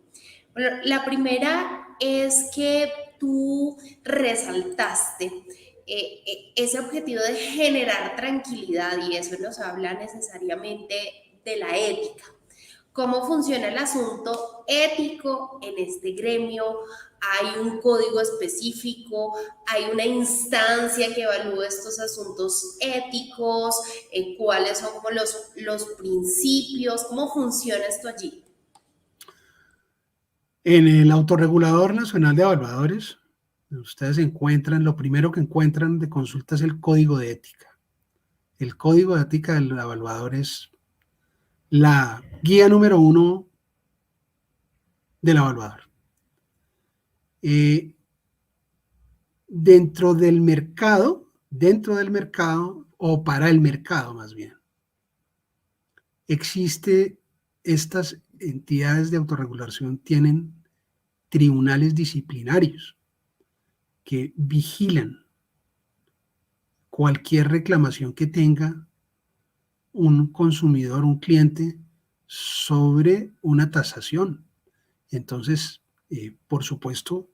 Bueno, la primera es que tú resaltaste ese objetivo de generar tranquilidad y eso nos habla necesariamente de la ética. ¿Cómo funciona el asunto ético en este gremio? ¿Hay un código específico? ¿Hay una instancia que evalúe estos asuntos éticos? ¿Cuáles son como los principios? ¿Cómo funciona esto allí? En el Autorregulador Nacional de Evaluadores, ustedes encuentran, lo primero que encuentran de consulta es el código de ética. El código de ética del evaluador es la guía número 1 del evaluador. Dentro del mercado, o para el mercado más bien, estas entidades de autorregulación tienen tribunales disciplinarios que vigilan cualquier reclamación que tenga un consumidor, un cliente, sobre una tasación. Entonces, por supuesto,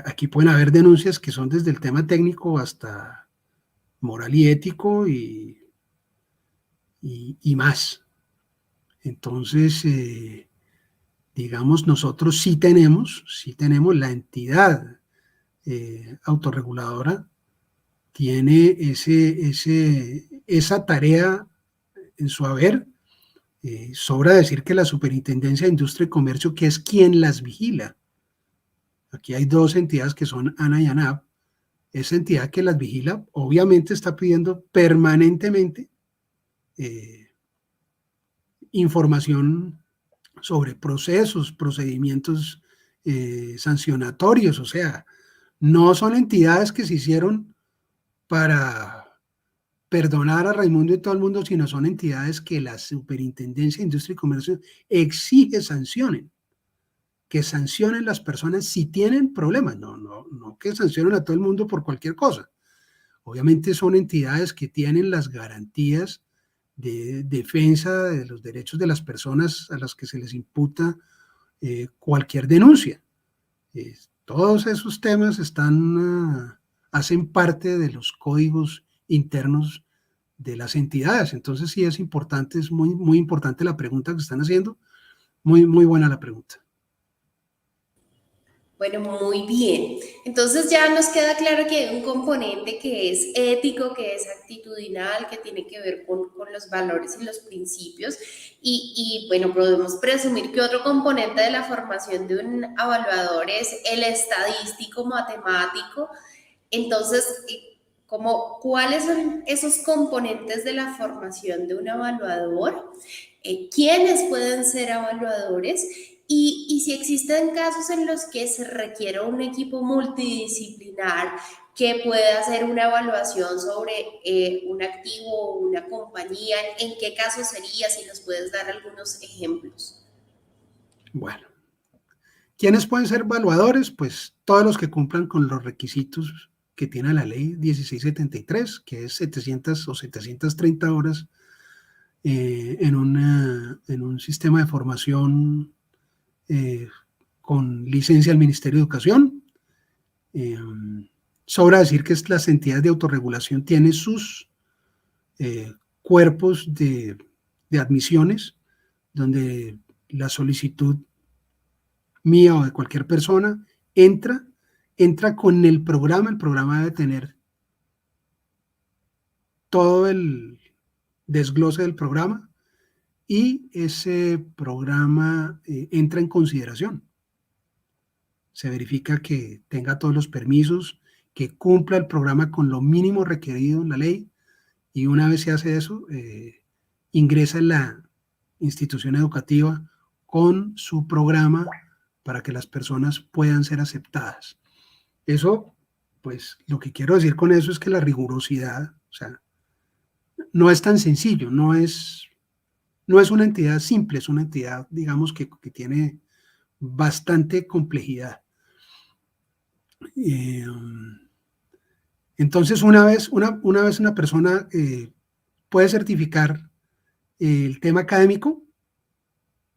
aquí pueden haber denuncias que son desde el tema técnico hasta moral y ético y más. Entonces, digamos, nosotros sí tenemos la entidad autorreguladora, tiene esa tarea en su haber. Sobra decir que la Superintendencia de Industria y Comercio, que es quien las vigila, aquí hay dos entidades que son ANA y ANAP, esa entidad que las vigila obviamente está pidiendo permanentemente información sobre procesos, procedimientos sancionatorios, o sea, no son entidades que se hicieron para perdonar a Raimundo y todo el mundo, sino son entidades que la Superintendencia de Industria y Comercio exige sancionen, que sancionen las personas si tienen problemas, no que sancionen a todo el mundo por cualquier cosa. Obviamente son entidades que tienen las garantías de defensa de los derechos de las personas a las que se les imputa cualquier denuncia. Todos esos temas hacen parte de los códigos internos de las entidades. Entonces sí es importante, es muy, muy importante la pregunta que están haciendo. Muy, muy buena la pregunta. Bueno, muy bien. Entonces ya nos queda claro que hay un componente que es ético, que es actitudinal, que tiene que ver con los valores y los principios. Y bueno, podemos presumir que otro componente de la formación de un evaluador es el estadístico matemático. Entonces, ¿cuáles son esos componentes de la formación de un evaluador? ¿Quiénes pueden ser evaluadores? Y si existen casos en los que se requiere un equipo multidisciplinar que pueda hacer una evaluación sobre un activo o una compañía, ¿en qué caso sería? Si nos puedes dar algunos ejemplos. Bueno, ¿quiénes pueden ser evaluadores? Pues todos los que cumplan con los requisitos que tiene la ley 1673, que es 700 o 730 horas en un sistema de formación con licencia del Ministerio de Educación. Sobra decir que las entidades de autorregulación tienen sus cuerpos de admisiones, donde la solicitud mía o de cualquier persona entra con el programa debe tener todo el desglose del programa y ese programa entra en consideración. Se verifica que tenga todos los permisos, que cumpla el programa con lo mínimo requerido en la ley, y una vez se hace eso, ingresa en la institución educativa con su programa para que las personas puedan ser aceptadas. Eso, pues, lo que quiero decir con eso es que la rigurosidad, o sea, no es tan sencillo, no es una entidad simple, es una entidad, digamos, que tiene bastante complejidad. Entonces, una vez una persona puede certificar el tema académico,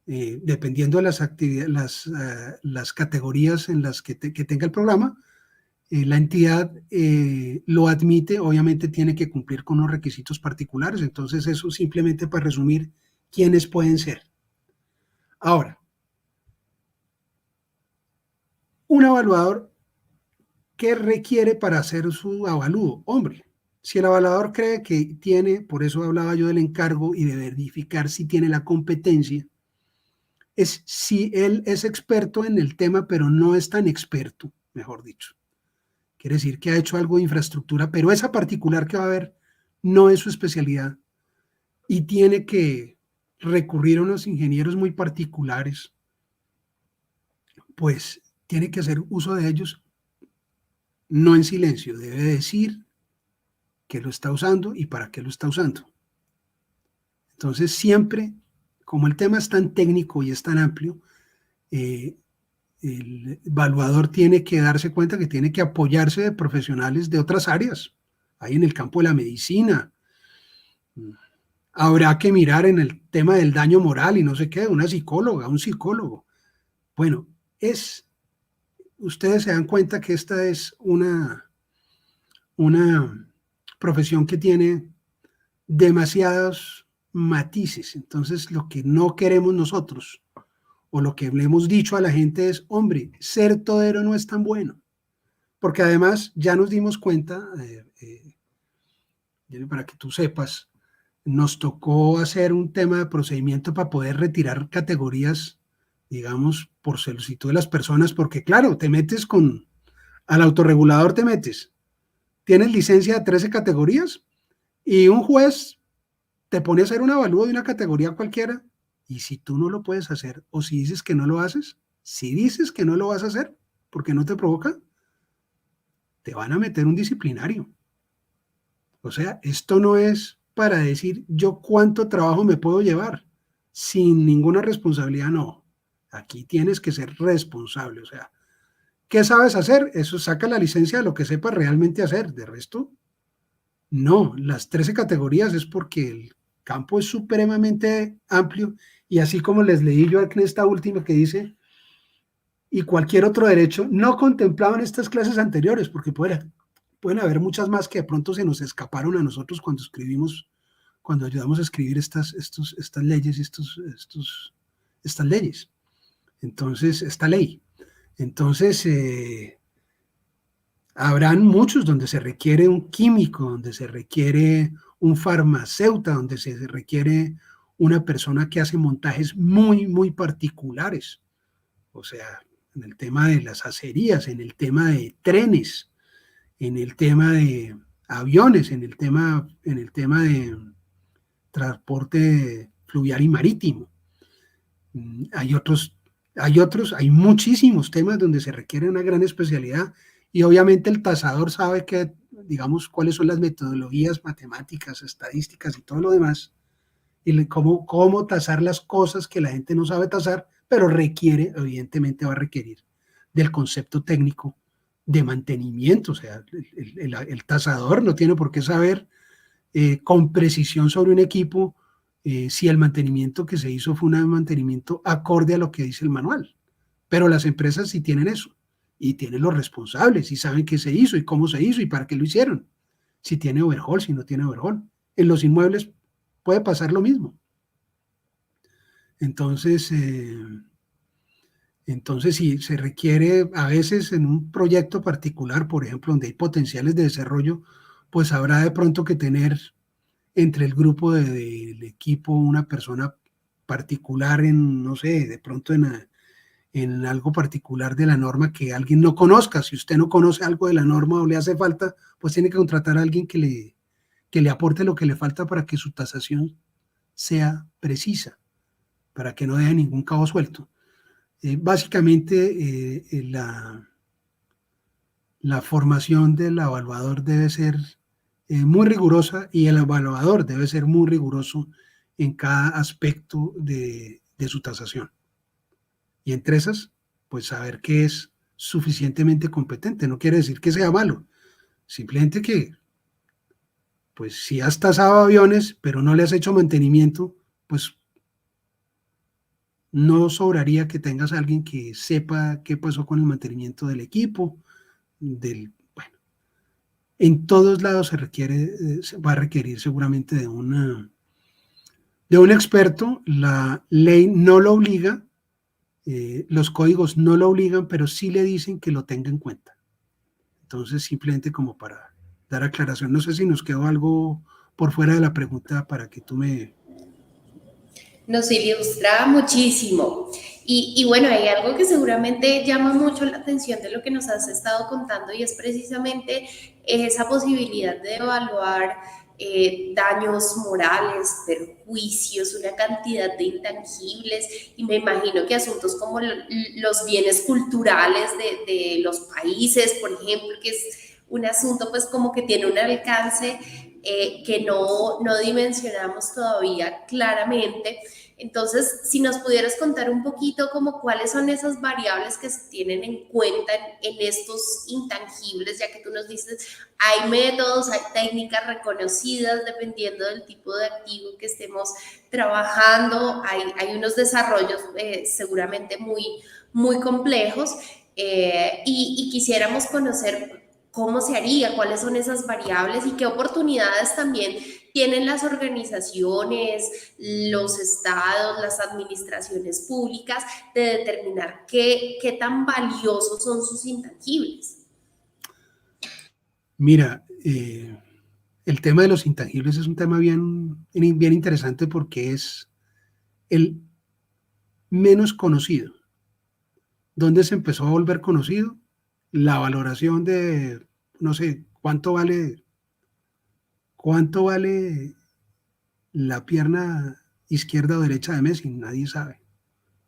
dependiendo de las actividades, las categorías en las que tenga el programa, la entidad lo admite, obviamente tiene que cumplir con unos requisitos particulares. Entonces, eso simplemente para resumir quiénes pueden ser. Ahora, un evaluador, ¿qué requiere para hacer su avalúo? Hombre, si el evaluador cree que tiene, por eso hablaba yo del encargo y de verificar si tiene la competencia, es si él es experto en el tema, pero no es tan experto, mejor dicho. Quiere decir que ha hecho algo de infraestructura, pero esa particular que va a haber no es su especialidad y tiene que recurrir a unos ingenieros muy particulares, pues tiene que hacer uso de ellos, no en silencio, debe decir que lo está usando y para qué lo está usando. Entonces siempre, como el tema es tan técnico y es tan amplio, el evaluador tiene que darse cuenta que tiene que apoyarse de profesionales de otras áreas. Hay en el campo de la medicina. Habrá que mirar en el tema del daño moral y no sé qué, una psicóloga, un psicólogo. Bueno, ustedes se dan cuenta que esta es una profesión que tiene demasiados matices. Entonces, lo que no queremos nosotros, o lo que le hemos dicho a la gente es, hombre, ser todero no es tan bueno. Porque además ya nos dimos cuenta, para que tú sepas, nos tocó hacer un tema de procedimiento para poder retirar categorías, digamos, por solicitud de las personas, porque claro, te metes al autorregulador te metes, tienes licencia de 13 categorías y un juez te pone a hacer un avalúo de una categoría cualquiera y si tú no lo puedes hacer o si dices que no lo haces, si dices que no lo vas a hacer porque no te provoca, te van a meter un disciplinario. O sea, esto no es para decir yo cuánto trabajo me puedo llevar sin ninguna responsabilidad, no. Aquí tienes que ser responsable, o sea, ¿qué sabes hacer? Eso saca la licencia de lo que sepas realmente hacer, de resto, no, las 13 categorías es porque el campo es supremamente amplio y así como les leí yo en esta última que dice, y cualquier otro derecho no contemplado en estas clases anteriores, porque pueden haber muchas más que de pronto se nos escaparon a nosotros cuando escribimos, cuando ayudamos a escribir estas leyes, estas leyes. Entonces, esta ley. Entonces, habrán muchos donde se requiere un químico, donde se requiere un farmacéutico, donde se requiere una persona que hace montajes muy, muy particulares. O sea, en el tema de las acerías, en el tema de trenes, en el tema de aviones, en el tema de transporte fluvial y marítimo. Hay muchísimos temas donde se requiere una gran especialidad y obviamente el tasador sabe que, digamos, cuáles son las metodologías matemáticas, estadísticas y todo lo demás, y cómo tasar las cosas que la gente no sabe tasar, pero evidentemente va a requerir del concepto técnico de mantenimiento. O sea, el tasador no tiene por qué saber con precisión sobre un equipo si el mantenimiento que se hizo fue un mantenimiento acorde a lo que dice el manual. Pero las empresas sí tienen eso, y tienen los responsables, y saben qué se hizo, y cómo se hizo, y para qué lo hicieron. Si tiene overhaul, si no tiene overhaul. En los inmuebles puede pasar lo mismo. Entonces, si se requiere a veces en un proyecto particular, por ejemplo, donde hay potenciales de desarrollo, pues habrá de pronto que tener entre el grupo del equipo una persona particular no sé, de pronto en algo particular de la norma que alguien no conozca. Si usted no conoce algo de la norma o le hace falta, pues tiene que contratar a alguien que le aporte lo que le falta para que su tasación sea precisa, para que no deje ningún cabo suelto. Básicamente, la formación del evaluador debe ser muy rigurosa y el evaluador debe ser muy riguroso en cada aspecto de su tasación. Y entre esas, pues saber que es suficientemente competente. No quiere decir que sea malo, simplemente que, pues si has tasado aviones, pero no le has hecho mantenimiento, pues no sobraría que tengas a alguien que sepa qué pasó con el mantenimiento del equipo, en todos lados va a requerir seguramente de un experto. La ley no lo obliga, los códigos no lo obligan, pero sí le dicen que lo tenga en cuenta. Entonces, simplemente como para dar aclaración, no sé si nos quedó algo por fuera de la pregunta para que tú me... Nos ilustra muchísimo. Y bueno, hay algo que seguramente llama mucho la atención de lo que nos has estado contando y es precisamente esa posibilidad de evaluar daños morales, perjuicios, una cantidad de intangibles y me imagino que asuntos como los bienes culturales de los países, por ejemplo, que es un asunto pues como que tiene un alcance que no dimensionamos todavía claramente. Entonces, si nos pudieras contar un poquito como cuáles son esas variables que se tienen en cuenta en estos intangibles, ya que tú nos dices, hay métodos, hay técnicas reconocidas dependiendo del tipo de activo que estemos trabajando, hay unos desarrollos seguramente muy complejos, y quisiéramos conocer cómo se haría, cuáles son esas variables y qué oportunidades también tienen las organizaciones, los estados, las administraciones públicas de determinar qué tan valiosos son sus intangibles. Mira, el tema de los intangibles es un tema bien interesante porque es el menos conocido. ¿Dónde se empezó a volver conocido? La valoración de, no sé, cuánto vale la pierna izquierda o derecha de Messi, nadie sabe.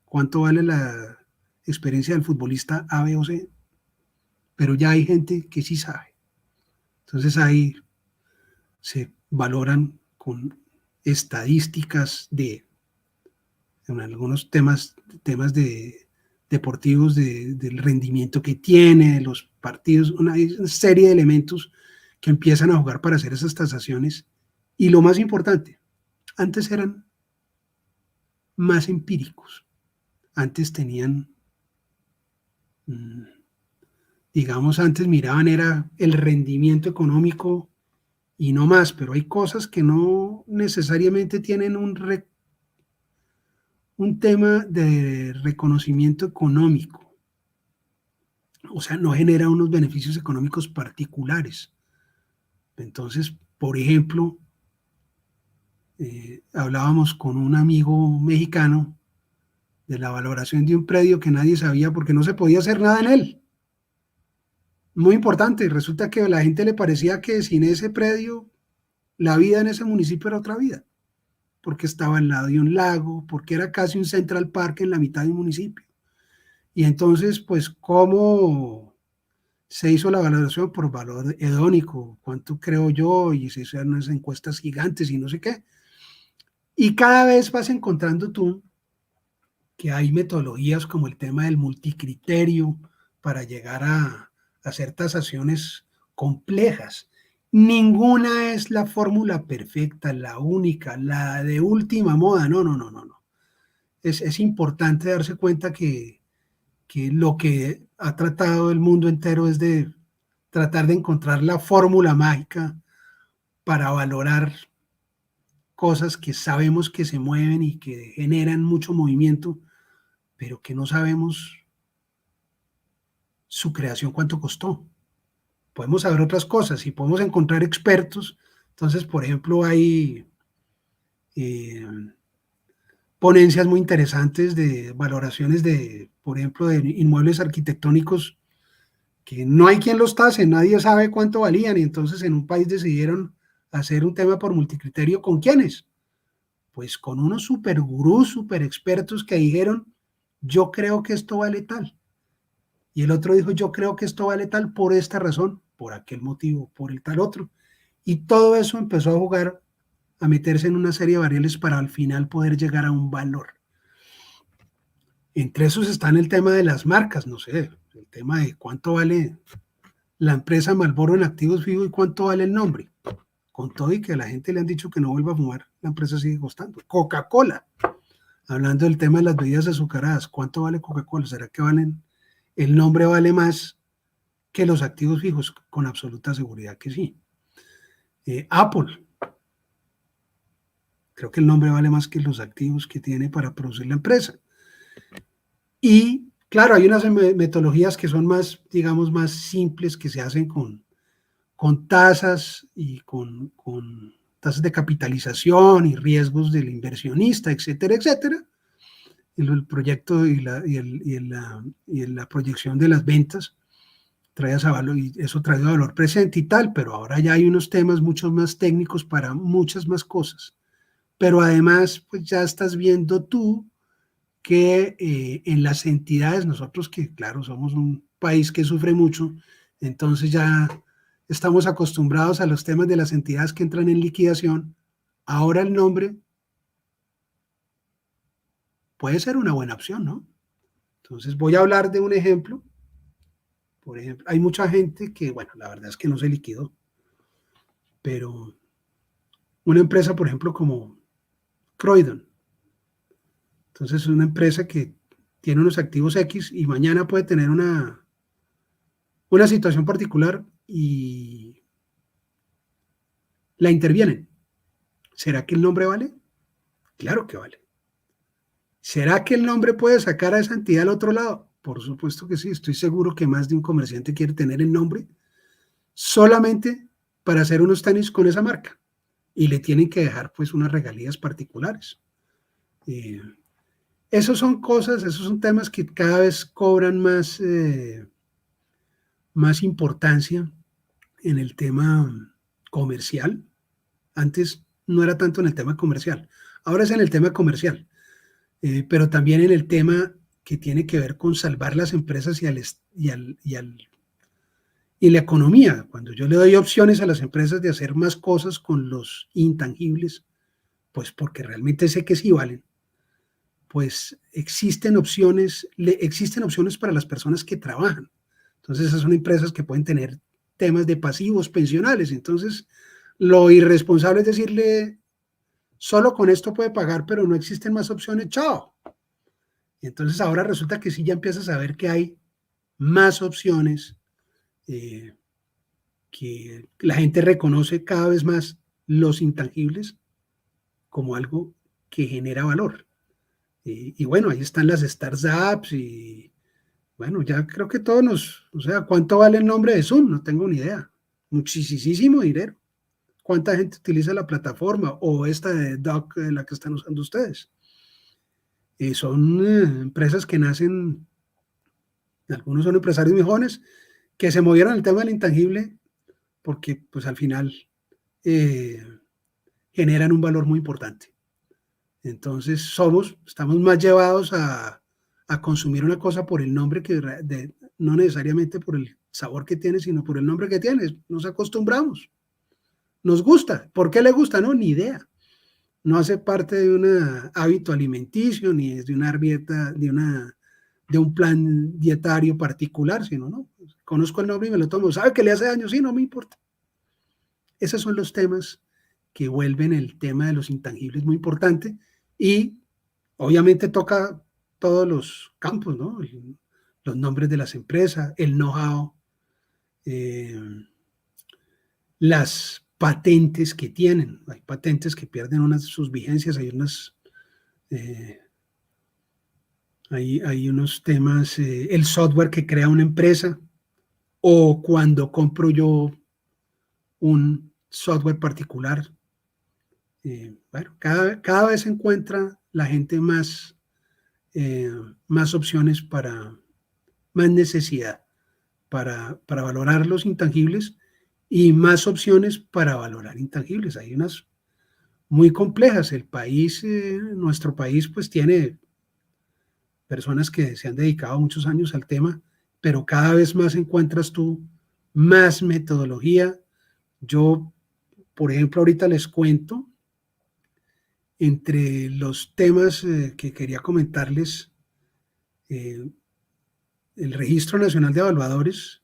¿Cuánto vale la experiencia del futbolista A, B o C? Pero ya hay gente que sí sabe. Entonces ahí se valoran con estadísticas en algunos temas deportivos, del rendimiento que tiene, de los partidos, una serie de elementos que empiezan a jugar para hacer esas tasaciones. Y lo más importante, antes eran más empíricos. Antes tenían, digamos, antes miraban era el rendimiento económico y no más, pero hay cosas que no necesariamente tienen un tema de reconocimiento económico. O sea, no genera unos beneficios económicos particulares. Entonces, por ejemplo, hablábamos con un amigo mexicano de la valoración de un predio que nadie sabía porque no se podía hacer nada en él. Muy importante, resulta que a la gente le parecía que sin ese predio la vida en ese municipio era otra vida, porque estaba al lado de un lago, porque era casi un Central Park en la mitad de un municipio. Y entonces, pues, ¿cómo se hizo la valoración? Por valor hedónico, cuánto creo yo, y se hicieron unas encuestas gigantes y no sé qué. Y cada vez vas encontrando tú que hay metodologías como el tema del multicriterio para llegar a hacer tasaciones complejas. Ninguna es la fórmula perfecta, la única, la de última moda. No. Es importante darse cuenta que lo que ha tratado el mundo entero es de tratar de encontrar la fórmula mágica para valorar cosas que sabemos que se mueven y que generan mucho movimiento, pero que no sabemos su creación cuánto costó. Podemos saber otras cosas y podemos encontrar expertos. Entonces, por ejemplo, hay ponencias muy interesantes de valoraciones de, por ejemplo, de inmuebles arquitectónicos que no hay quien los tase, nadie sabe cuánto valían, y entonces en un país decidieron hacer un tema por multicriterio. ¿Con quiénes? Pues con unos super gurús, super expertos que dijeron, yo creo que esto vale tal. Y el otro dijo, yo creo que esto vale tal por esta razón, por aquel motivo, por el tal otro. Y todo eso empezó a jugar, a meterse en una serie de variables para al final poder llegar a un valor. Entre esos está el tema de las marcas, no sé, el tema de cuánto vale la empresa Marlboro en activos fijos y cuánto vale el nombre. Con todo y que a la gente le han dicho que no vuelva a fumar, la empresa sigue costando. Coca-Cola, hablando del tema de las bebidas azucaradas, ¿cuánto vale Coca-Cola? ¿Será que el nombre vale más que los activos fijos? Con absoluta seguridad que sí. Apple, creo que el nombre vale más que los activos que tiene para producir la empresa. Y claro, hay unas metodologías que son más, digamos, más simples, que se hacen con tasas y con tasas de capitalización y riesgos del inversionista, etcétera, etcétera. El proyecto y la proyección de las ventas trae ese valor, y eso trae valor presente y tal, pero ahora ya hay unos temas mucho más técnicos para muchas más cosas. Pero además, pues ya estás viendo tú que en las entidades, nosotros que claro somos un país que sufre mucho, entonces ya estamos acostumbrados a los temas de las entidades que entran en liquidación. Ahora el nombre puede ser una buena opción, ¿no? Entonces voy a hablar de un ejemplo. Por ejemplo, hay mucha gente que, bueno, la verdad es que no se liquidó, pero una empresa, por ejemplo, como Croydon. Entonces es una empresa que tiene unos activos X y mañana puede tener una situación particular y la intervienen. ¿Será que el nombre vale? Claro que vale. ¿Será que el nombre puede sacar a esa entidad al otro lado? Por supuesto que sí. Estoy seguro que más de un comerciante quiere tener el nombre solamente para hacer unos tenis con esa marca y le tienen que dejar pues unas regalías particulares. Esos son cosas, esos son temas que cada vez cobran más importancia en el tema comercial. Antes no era tanto en el tema comercial, ahora es en el tema comercial, pero también en el tema que tiene que ver con salvar las empresas y la economía. Cuando yo le doy opciones a las empresas de hacer más cosas con los intangibles, pues porque realmente sé que sí valen, pues existen opciones para las personas que trabajan. Entonces esas son empresas que pueden tener temas de pasivos pensionales. Entonces lo irresponsable es decirle, solo con esto puede pagar, pero no existen más opciones, chao. Y entonces ahora resulta que sí ya empiezas a ver que hay más opciones, que la gente reconoce cada vez más los intangibles como algo que genera valor. Y bueno, ahí están las startups y bueno, ya creo que todos o sea, ¿cuánto vale el nombre de Zoom? No tengo ni idea. Muchísimo dinero. ¿Cuánta gente utiliza la plataforma o esta de Doc, la que están usando ustedes? Son empresas que nacen, algunos son empresarios muy jóvenes, que se movieron al tema del intangible porque pues al final generan un valor muy importante. Entonces estamos más llevados a consumir una cosa por el nombre no necesariamente por el sabor que tiene, sino por el nombre que tiene. Nos acostumbramos. Nos gusta. ¿Por qué le gusta? No, ni idea. No hace parte de un hábito alimenticio, ni es de una dieta, de un plan dietario particular, sino, no, conozco el nombre y me lo tomo. ¿Sabe que le hace daño? Sí, no me importa. Esos son los temas que vuelven el tema de los intangibles muy importante y obviamente toca todos los campos, ¿no? Los nombres de las empresas, el know-how, las patentes que tienen. Hay patentes que pierden sus vigencias, hay unos temas, el software que crea una empresa o cuando compro yo un software particular. Bueno, cada vez se encuentra la gente más opciones más necesidad para valorar los intangibles y más opciones para valorar intangibles. Hay unas muy complejas. Nuestro país pues tiene personas que se han dedicado muchos años al tema, pero cada vez más encuentras tú más metodología. Yo, por ejemplo, ahorita les cuento, entre los temas que quería comentarles, el Registro Nacional de Evaluadores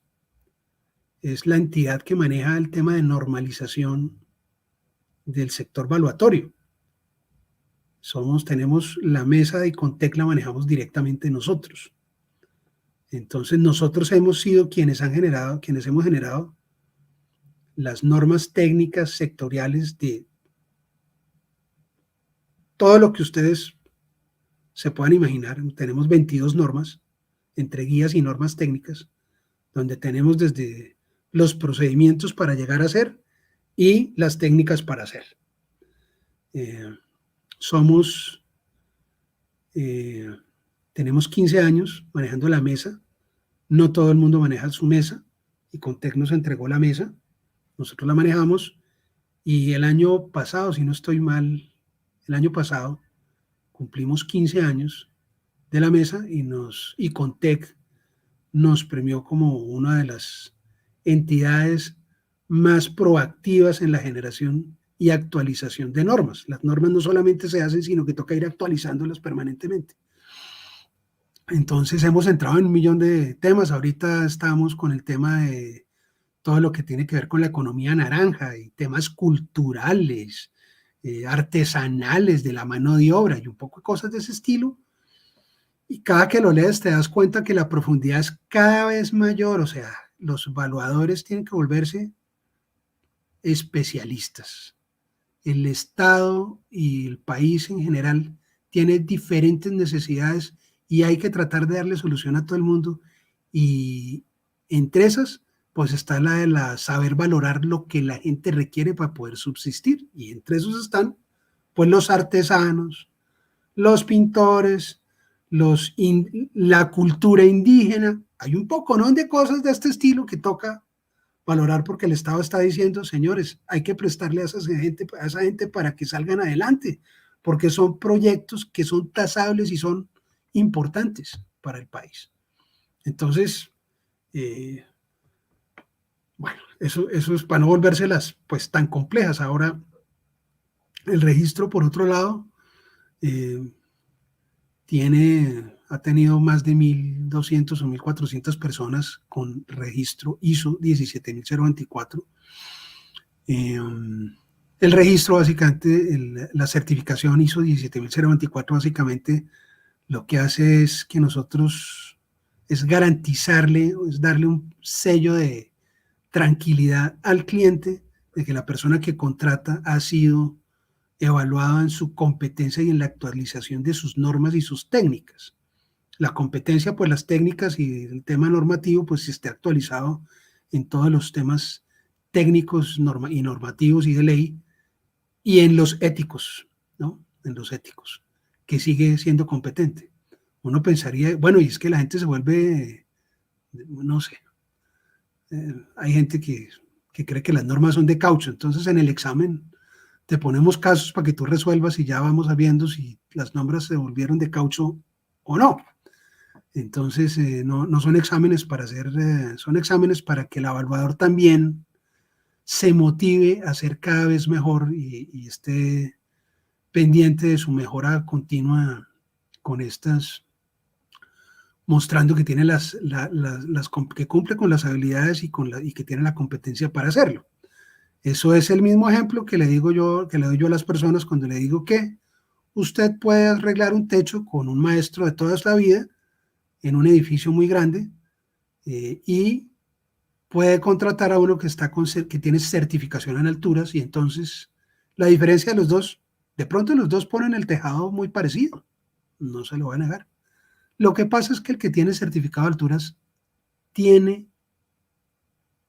es la entidad que maneja el tema de normalización del sector valuatorio. Tenemos la mesa de Icontec, la manejamos directamente nosotros. Entonces nosotros hemos sido quienes hemos generado las normas técnicas sectoriales de todo lo que ustedes se puedan imaginar. Tenemos 22 normas, entre guías y normas técnicas, donde tenemos desde los procedimientos para llegar a hacer y las técnicas para hacer. Tenemos 15 años manejando la mesa. No todo el mundo maneja su mesa. Icontec nos entregó la mesa. Nosotros la manejamos y el año pasado, si no estoy mal, el año pasado cumplimos 15 años de la mesa y Icontec nos premió como una de las entidades más proactivas en la generación y actualización de normas. Las normas no solamente se hacen, sino que toca ir actualizándolas permanentemente. Entonces hemos entrado en un millón de temas. Ahorita estamos con el tema de todo lo que tiene que ver con la economía naranja y temas culturales, artesanales de la mano de obra y un poco de cosas de ese estilo. Y cada que lo lees te das cuenta que la profundidad es cada vez mayor. O sea, los evaluadores tienen que volverse especialistas. El Estado y el país en general tiene diferentes necesidades y hay que tratar de darle solución a todo el mundo. Y entre esas, pues está la de saber valorar lo que la gente requiere para poder subsistir. Y entre esos están, pues, los artesanos, los pintores, la cultura indígena. Hay un poco, ¿no?, de cosas de este estilo que toca valorar porque el Estado está diciendo, señores, hay que prestarle a esa gente para que salgan adelante, porque son proyectos que son tasables y son importantes para el país. Entonces, bueno, eso es para no volvérselas pues tan complejas. Ahora, el registro, por otro lado, ha tenido más de 1.200 o 1.400 personas con registro ISO 17024. El registro, básicamente, la certificación ISO 17024, básicamente lo que hace es que nosotros, es garantizarle, es darle un sello de tranquilidad al cliente de que la persona que contrata ha sido evaluada en su competencia y en la actualización de sus normas y sus técnicas. La competencia, pues las técnicas, y el tema normativo, pues esté actualizado en todos los temas técnicos y normativos y de ley, y en los éticos, ¿no? En los éticos, que sigue siendo competente. Uno pensaría, bueno, y es que la gente se vuelve, no sé, hay gente que cree que las normas son de caucho, entonces en el examen te ponemos casos para que tú resuelvas y ya vamos viendo si las normas se volvieron de caucho o no. Entonces, no son exámenes para hacer, son exámenes para que el evaluador también se motive a ser cada vez mejor y esté pendiente de su mejora continua con estas, mostrando que tiene que cumple con las habilidades y que tiene la competencia para hacerlo. Eso es el mismo ejemplo que le doy yo a las personas cuando le digo que usted puede arreglar un techo con un maestro de toda la vida en un edificio muy grande y puede contratar a uno que tiene certificación en alturas, y entonces la diferencia de los dos, de pronto los dos ponen el tejado muy parecido, no se lo voy a negar. Lo que pasa es que el que tiene certificado de alturas tiene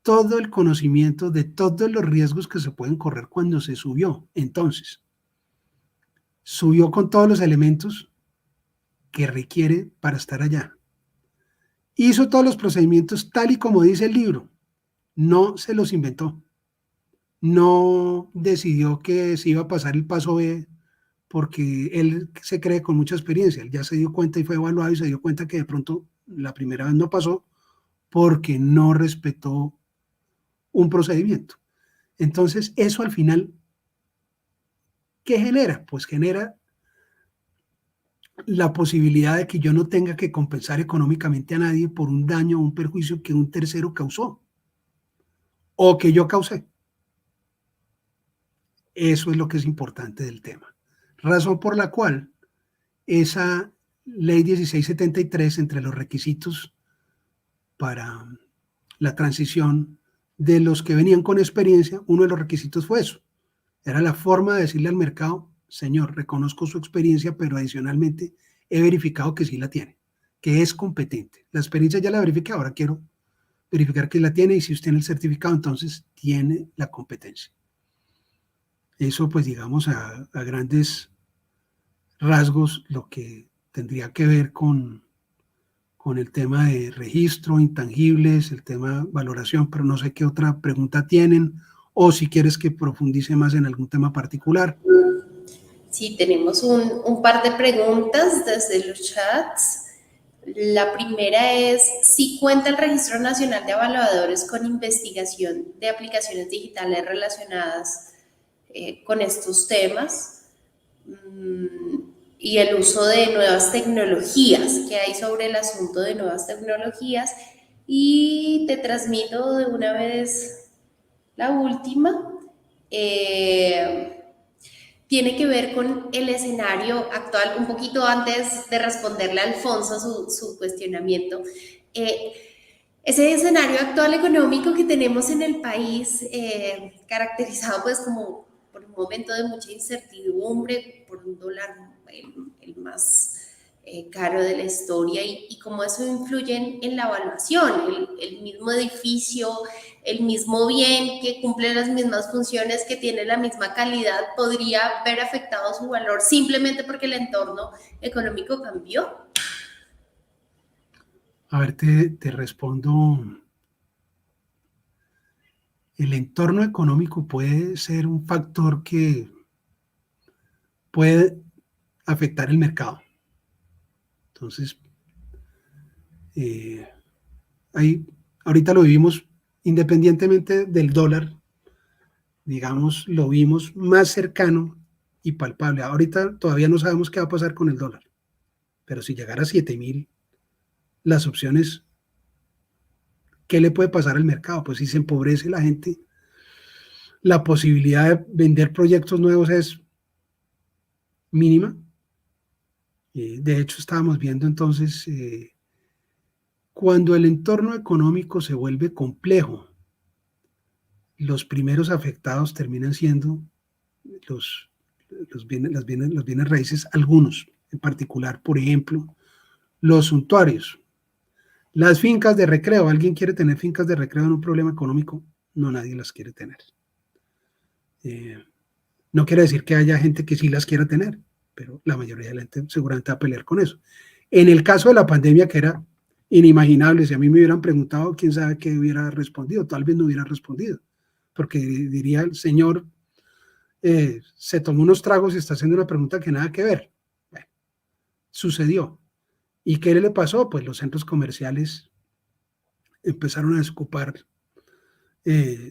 todo el conocimiento de todos los riesgos que se pueden correr cuando se subió. Entonces, subió con todos los elementos que requiere para estar allá. Hizo todos los procedimientos tal y como dice el libro. No se los inventó. No decidió que se iba a pasar el paso B porque él se cree con mucha experiencia. Él ya se dio cuenta y fue evaluado y se dio cuenta que de pronto la primera vez no pasó porque no respetó un procedimiento. Entonces, eso al final, ¿qué genera? Pues genera la posibilidad de que yo no tenga que compensar económicamente a nadie por un daño o un perjuicio que un tercero causó o que yo causé. Eso es lo que es importante del tema. Razón por la cual esa ley 1673, entre los requisitos para la transición de los que venían con experiencia, uno de los requisitos fue eso. Era la forma de decirle al mercado, señor, reconozco su experiencia, pero adicionalmente he verificado que sí la tiene, que es competente. La experiencia ya la verifiqué, ahora quiero verificar que la tiene, y si usted tiene el certificado, entonces tiene la competencia. Eso, pues, digamos, a grandes rasgos, lo que tendría que ver con el tema de registro, intangibles, el tema valoración, pero no sé qué otra pregunta tienen, o si quieres que profundice más en algún tema particular. Sí, tenemos un par de preguntas desde los chats. La primera es si cuenta el Registro Nacional de Evaluadores con investigación de aplicaciones digitales relacionadas con estos temas y el uso de nuevas tecnologías, que hay sobre el asunto de nuevas tecnologías. Y te transmito de una vez la última. Tiene que ver con el escenario actual, un poquito antes de responderle a Alfonso su cuestionamiento. Ese escenario actual económico que tenemos en el país, caracterizado pues como por un momento de mucha incertidumbre, por un dólar el más caro de la historia y cómo eso influye en la evaluación, el mismo edificio, el mismo bien que cumple las mismas funciones, que tiene la misma calidad, podría ver afectado su valor simplemente porque el entorno económico cambió. A ver, te respondo. El entorno económico puede ser un factor que puede afectar el mercado. Entonces, ahorita lo vivimos independientemente del dólar, digamos, lo vimos más cercano y palpable. Ahorita todavía no sabemos qué va a pasar con el dólar, pero si llegara a 7.000, las opciones, ¿qué le puede pasar al mercado? Pues si se empobrece la gente, la posibilidad de vender proyectos nuevos es mínima. De hecho, estábamos viendo entonces, cuando el entorno económico se vuelve complejo, los primeros afectados terminan siendo los bienes raíces, algunos en particular, por ejemplo, los suntuarios. Las fincas de recreo, ¿alguien quiere tener fincas de recreo en un problema económico? No, nadie las quiere tener. No quiere decir que haya gente que sí las quiera tener, pero la mayoría de la gente seguramente va a pelear con eso. En el caso de la pandemia, que era inimaginable, si a mí me hubieran preguntado, quién sabe qué hubiera respondido, tal vez no hubiera respondido, porque diría el señor, se tomó unos tragos y está haciendo una pregunta que nada que ver. Bueno, sucedió. ¿Y qué le pasó? Pues los centros comerciales empezaron a desocupar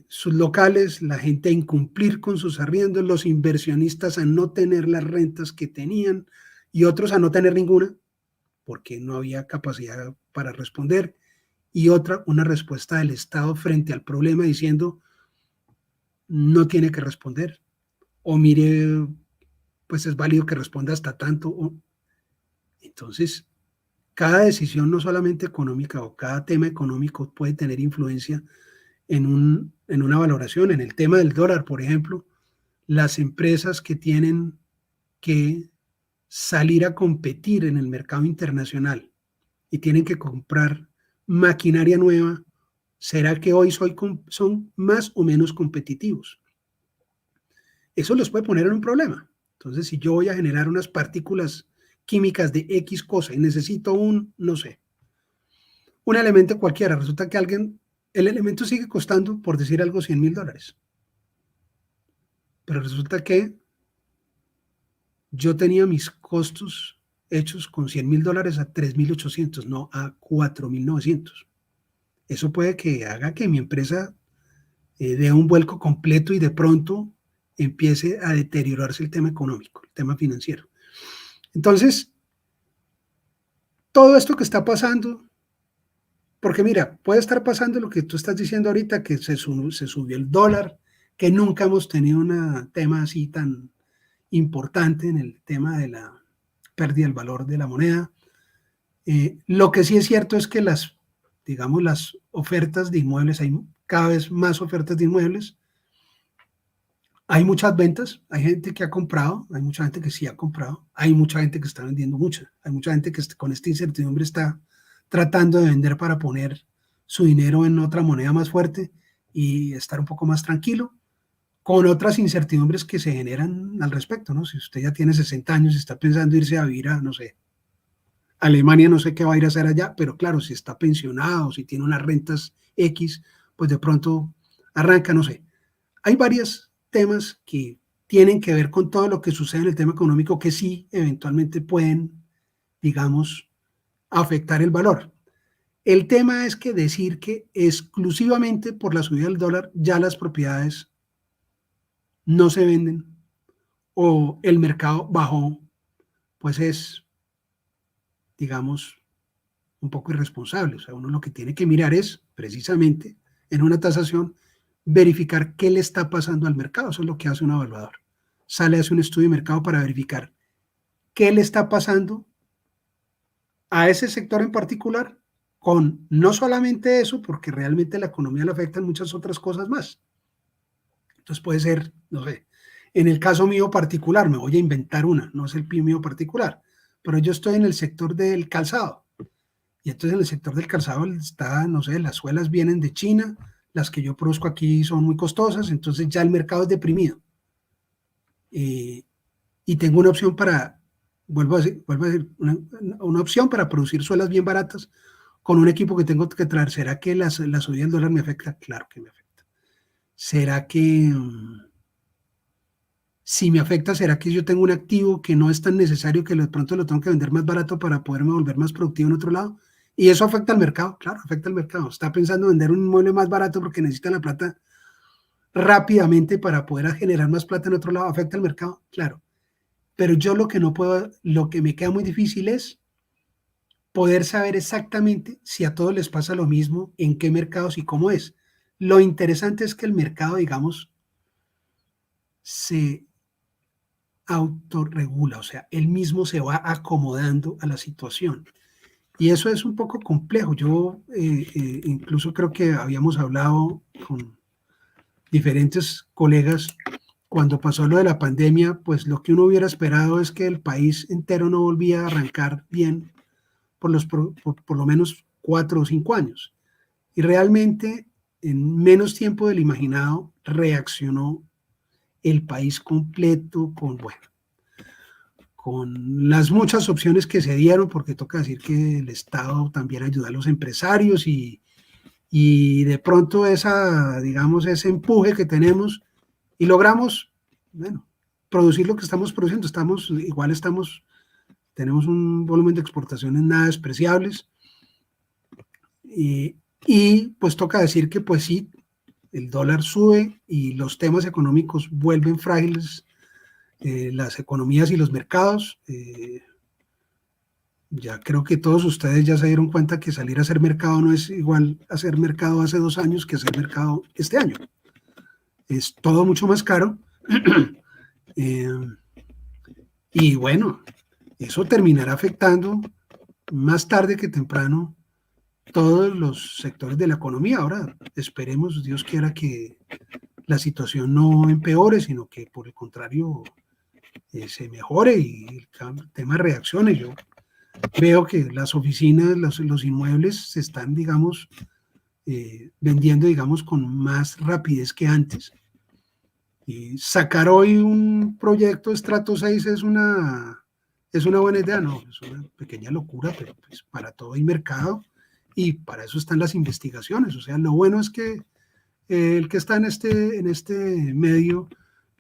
sus locales, la gente a incumplir con sus arriendos, los inversionistas a no tener las rentas que tenían y otros a no tener ninguna, porque no había capacidad para responder. Y otra, una respuesta del Estado frente al problema diciendo, no tiene que responder, o mire, pues es válido que responda hasta tanto. Entonces, cada decisión, no solamente económica, o cada tema económico puede tener influencia en una valoración. En el tema del dólar, por ejemplo, las empresas que tienen que salir a competir en el mercado internacional y tienen que comprar maquinaria nueva, ¿será que hoy son más o menos competitivos? Eso los puede poner en un problema. Entonces, si yo voy a generar unas partículas químicas de X cosa y necesito no sé, un elemento cualquiera, resulta que el elemento sigue costando, por decir algo, $100,000. Pero resulta que yo tenía mis costos hechos con $100,000 a 3.800, no a 4.900. Eso puede que haga que mi empresa dé un vuelco completo y de pronto empiece a deteriorarse el tema económico, el tema financiero. Entonces, todo esto que está pasando, porque mira, puede estar pasando lo que tú estás diciendo ahorita, que se subió el dólar, que nunca hemos tenido un tema así tan importante en el tema de la pérdida del valor de la moneda. Lo que sí es cierto es que las ofertas de inmuebles, hay cada vez más ofertas de inmuebles, hay muchas ventas, hay gente que ha comprado, hay mucha gente que sí ha comprado, hay mucha gente que está vendiendo mucha, hay mucha gente que con esta incertidumbre está tratando de vender para poner su dinero en otra moneda más fuerte y estar un poco más tranquilo, con otras incertidumbres que se generan al respecto, ¿no? Si usted ya tiene 60 años y está pensando irse a vivir a, no sé, Alemania, no sé qué va a ir a hacer allá, pero claro, si está pensionado, si tiene unas rentas X, pues de pronto arranca, no sé. Hay varios temas que tienen que ver con todo lo que sucede en el tema económico que sí eventualmente pueden, digamos, afectar el valor. El tema es que decir que exclusivamente por la subida del dólar ya las propiedades no se venden o el mercado bajó, pues es, digamos, un poco irresponsable. O sea, uno lo que tiene que mirar es, precisamente, en una tasación, verificar qué le está pasando al mercado. Eso es lo que hace un evaluador. Sale, hace un estudio de mercado para verificar qué le está pasando a ese sector en particular, con no solamente eso, porque realmente la economía le afecta en muchas otras cosas más. Entonces puede ser, no sé, en el caso mío particular, me voy a inventar una, no es el mío particular, pero yo estoy en el sector del calzado. Y entonces en el sector del calzado está, no sé, las suelas vienen de China, las que yo produzco aquí son muy costosas, entonces ya el mercado es deprimido. Y tengo una opción para, vuelvo a decir, una opción para producir suelas bien baratas con un equipo que tengo que traer. ¿Será que la subida del dólar me afecta? Claro que me afecta. ¿Será que si me afecta, será que yo tengo un activo que no es tan necesario que de pronto lo tengo que vender más barato para poderme volver más productivo en otro lado? Y eso afecta al mercado, claro, afecta al mercado. Está pensando en vender un inmueble más barato porque necesita la plata rápidamente para poder generar más plata en otro lado, afecta al mercado, claro. Pero yo lo que no puedo, lo que me queda muy difícil es poder saber exactamente si a todos les pasa lo mismo, en qué mercados y cómo es. Lo interesante es que el mercado, digamos, se autorregula, o sea, él mismo se va acomodando a la situación. Y eso es un poco complejo. Yo incluso creo que habíamos hablado con diferentes colegas cuando pasó lo de la pandemia, pues lo que uno hubiera esperado es que el país entero no volvía a arrancar bien por lo menos 4 o 5 años. Y realmente en menos tiempo del imaginado reaccionó el país completo con las muchas opciones que se dieron, porque toca decir que el Estado también ayuda a los empresarios y de pronto digamos, ese empuje que tenemos y logramos, bueno, producir lo que estamos produciendo. Tenemos un volumen de exportaciones nada despreciables y pues toca decir que pues sí, el dólar sube y los temas económicos vuelven frágiles, las economías y los mercados. Ya creo que todos ustedes ya se dieron cuenta que salir a hacer mercado no es igual a hacer mercado hace 2 años que hacer mercado este año. Es todo mucho más caro. Y bueno, eso terminará afectando más tarde que temprano todos los sectores de la economía. Ahora esperemos, Dios quiera, que la situación no empeore, sino que por el contrario se mejore y el tema reaccione. Yo veo que las oficinas, los inmuebles se están, digamos, vendiendo, digamos, con más rapidez que antes. Y sacar hoy un proyecto Estrato 6 es una buena idea, no, es una pequeña locura, pero pues para todo hay mercado y para eso están las investigaciones. O sea, lo bueno es que el que está en este medio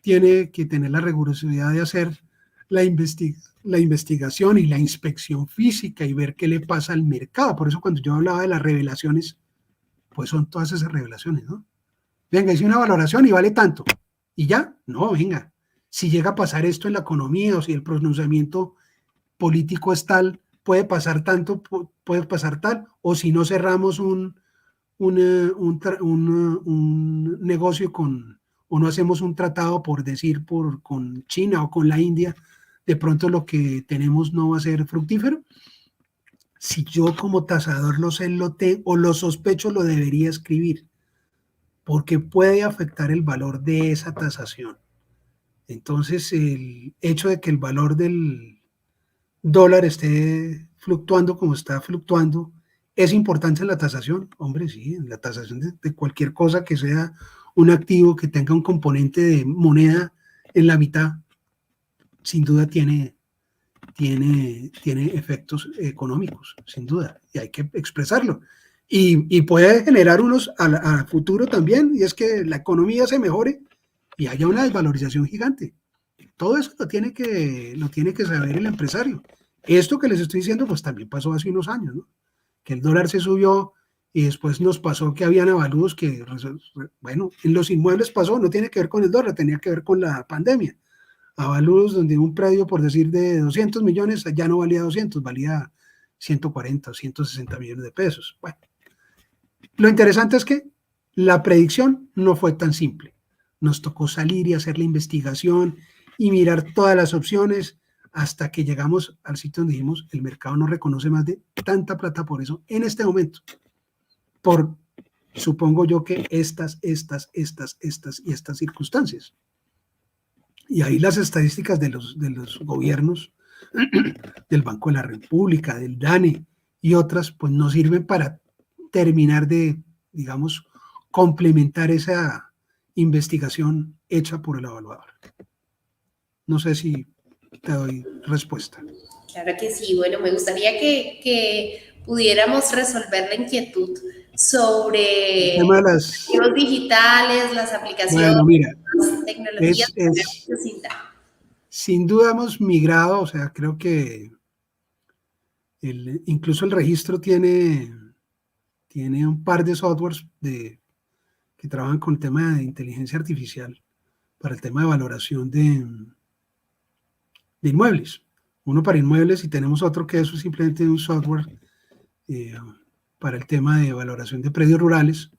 tiene que tener la rigurosidad de hacer la investigación y la inspección física y ver qué le pasa al mercado. Por eso cuando yo hablaba de las revelaciones, pues son todas esas revelaciones, ¿no? Venga, hice una valoración y vale tanto. ¿Y ya? No, venga. Si llega a pasar esto en la economía o si el pronunciamiento político es tal, puede pasar tanto, puede pasar tal, o si no cerramos un negocio o no hacemos un tratado, por decir, con China o con la India, de pronto lo que tenemos no va a ser fructífero. Si yo como tasador lo sé, o lo sospecho, lo debería escribir, porque puede afectar el valor de esa tasación. Entonces, el hecho de que el valor del dólar esté fluctuando como está fluctuando, ¿es importante en la tasación? Hombre, sí, en la tasación de cualquier cosa que sea un activo que tenga un componente de moneda en la mitad, sin duda tiene efectos económicos, sin duda, y hay que expresarlo. Y puede generar unos a futuro también, y es que la economía se mejore y haya una desvalorización gigante. Todo eso lo tiene que saber el empresario. Esto que les estoy diciendo, pues también pasó hace unos años, ¿no? Que el dólar se subió y después nos pasó que habían avalúos que, bueno, en los inmuebles pasó, no tiene que ver con el dólar, tenía que ver con la pandemia. Avalúos donde un predio, por decir, de 200 millones, ya no valía 200, valía 140 o 160 millones de pesos. Bueno, lo interesante es que la predicción no fue tan simple. Nos tocó salir y hacer la investigación y mirar todas las opciones hasta que llegamos al sitio donde dijimos, el mercado no reconoce más de tanta plata por eso en este momento. Por, supongo yo, que estas y estas circunstancias. Y ahí las estadísticas de los gobiernos, del Banco de la República, del DANE y otras, pues no sirven para terminar de, digamos, complementar esa investigación hecha por el evaluador. No sé si te doy respuesta. Claro que sí. Bueno, me gustaría que pudiéramos resolver la inquietud sobre el tema de las activos digitales, las aplicaciones, bueno, mira, las tecnologías. Sin duda hemos migrado, o sea, creo que incluso el registro tiene un par de softwares que trabajan con el tema de inteligencia artificial para el tema de valoración de inmuebles. Uno para inmuebles y tenemos otro que eso es simplemente un software para el tema de valoración de predios rurales.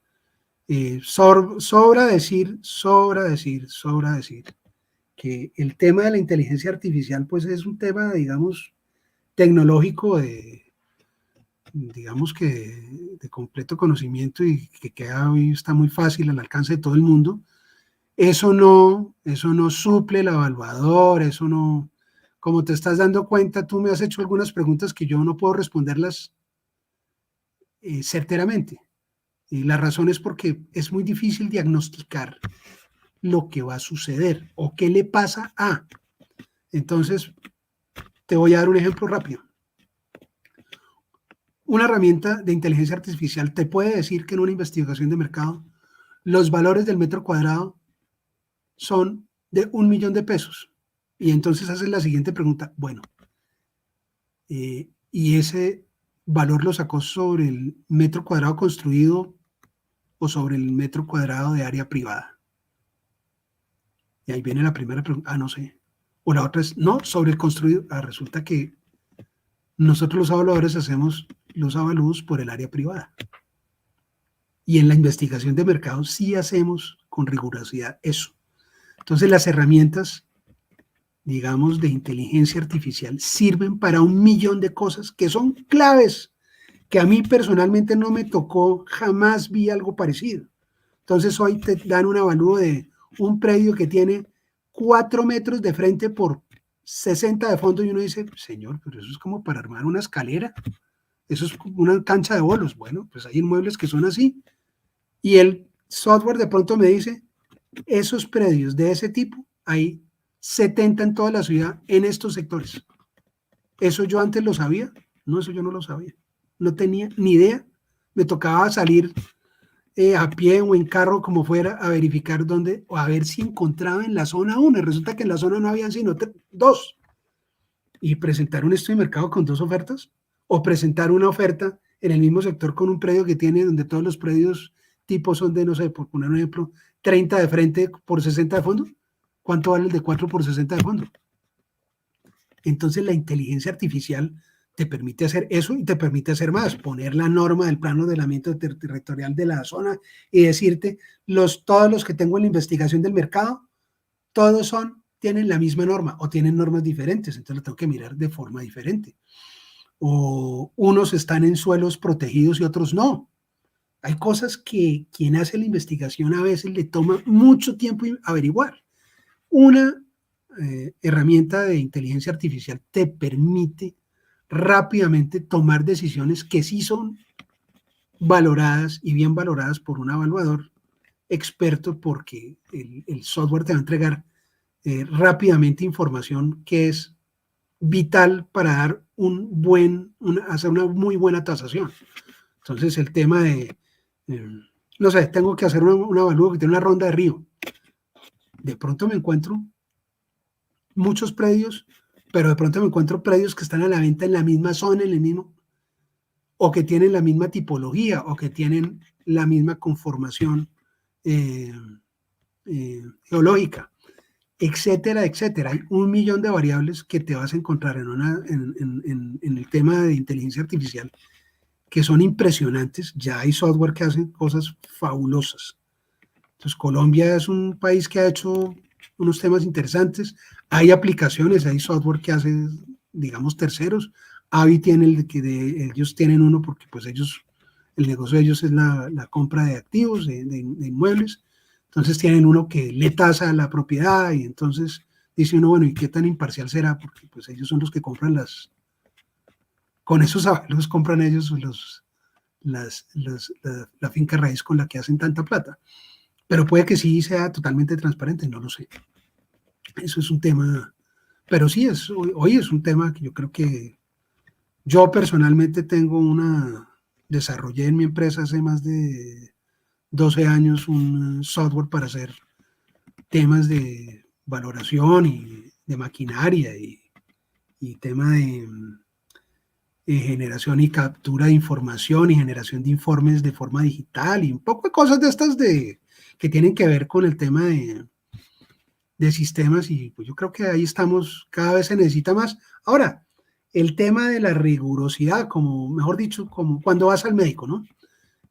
Sobra decir que el tema de la inteligencia artificial pues es un tema, digamos, tecnológico digamos que de completo conocimiento y que hoy está muy fácil al alcance de todo el mundo. Eso no suple el evaluador, eso no, como te estás dando cuenta, tú me has hecho algunas preguntas que yo no puedo responderlas certeramente. Y la razón es porque es muy difícil diagnosticar lo que va a suceder o qué le pasa a. Entonces, te voy a dar un ejemplo rápido. Una herramienta de inteligencia artificial te puede decir que en una investigación de mercado los valores del metro cuadrado son de 1 millón de pesos. Y entonces haces la siguiente pregunta, bueno, ¿y ese valor lo sacó sobre el metro cuadrado construido o sobre el metro cuadrado de área privada? Y ahí viene la primera pregunta, no sé. O la otra es, no, sobre el construido. Resulta que nosotros los evaluadores hacemos los avalúos por el área privada. Y en la investigación de mercado sí hacemos con rigurosidad eso. Entonces las herramientas, digamos, de inteligencia artificial sirven para 1 millón de cosas que son claves, que a mí personalmente no me tocó, jamás vi algo parecido. Entonces hoy te dan un avalúo de un predio que tiene 4 metros de frente por 60 de fondo y uno dice, señor, pero eso es como para armar una escalera, eso es como una cancha de bolos. Bueno, pues hay inmuebles que son así. Y el software de pronto me dice, esos predios de ese tipo, hay 70 en toda la ciudad en estos sectores. ¿Eso yo antes lo sabía? No, eso yo no lo sabía. No tenía ni idea. Me tocaba salir a pie o en carro, como fuera, a verificar dónde, o a ver si encontraba en la zona 1. Y resulta que en la zona no habían sino 2. Y presentar un estudio de mercado con 2 ofertas, o presentar una oferta en el mismo sector con un predio que tiene, donde todos los predios tipos son de, no sé, por poner un ejemplo, 30 de frente por 60 de fondo. ¿Cuánto vale el de 4 por 60 de fondo? Entonces la inteligencia artificial te permite hacer eso y te permite hacer más, poner la norma del plano de ordenamiento territorial de la zona y decirte, todos los que tengo en la investigación del mercado, todos tienen la misma norma o tienen normas diferentes, entonces lo tengo que mirar de forma diferente. O unos están en suelos protegidos y otros no. Hay cosas que quien hace la investigación a veces le toma mucho tiempo averiguar. Una herramienta de inteligencia artificial te permite rápidamente tomar decisiones que sí son valoradas y bien valoradas por un evaluador experto, porque el software te va a entregar rápidamente información que es vital para dar hacer una muy buena tasación. Entonces el tema de, no sé, tengo que hacer un avalúo que tiene una ronda de río. De pronto me encuentro muchos predios pero de pronto me encuentro predios que están a la venta en la misma zona, en el mismo, o que tienen la misma tipología, o que tienen la misma conformación geológica, etcétera, etcétera. Hay un millón de variables que te vas a encontrar en el tema de inteligencia artificial que son impresionantes. Ya hay software que hacen cosas fabulosas. Entonces, Colombia es un país que ha hecho unos temas interesantes. Hay aplicaciones, hay software que hace, digamos, terceros. Avi tiene ellos tienen uno porque pues el negocio de ellos es la compra de activos, de inmuebles. Entonces tienen uno que le tasa la propiedad y entonces dice uno, bueno, ¿y qué tan imparcial será? Porque pues ellos son los que compran con esos avalos compran ellos la finca raíz con la que hacen tanta plata. Pero puede que sí sea totalmente transparente, no lo sé. Eso es un tema, pero sí, hoy es un tema que yo creo que yo personalmente desarrollé en mi empresa hace más de 12 años un software para hacer temas de valoración y de maquinaria y tema de generación y captura de información y generación de informes de forma digital y un poco de cosas de estas que tienen que ver con el tema de sistemas y pues yo creo que ahí estamos, cada vez se necesita más. Ahora, el tema de la rigurosidad, como mejor dicho, como cuando vas al médico, ¿no?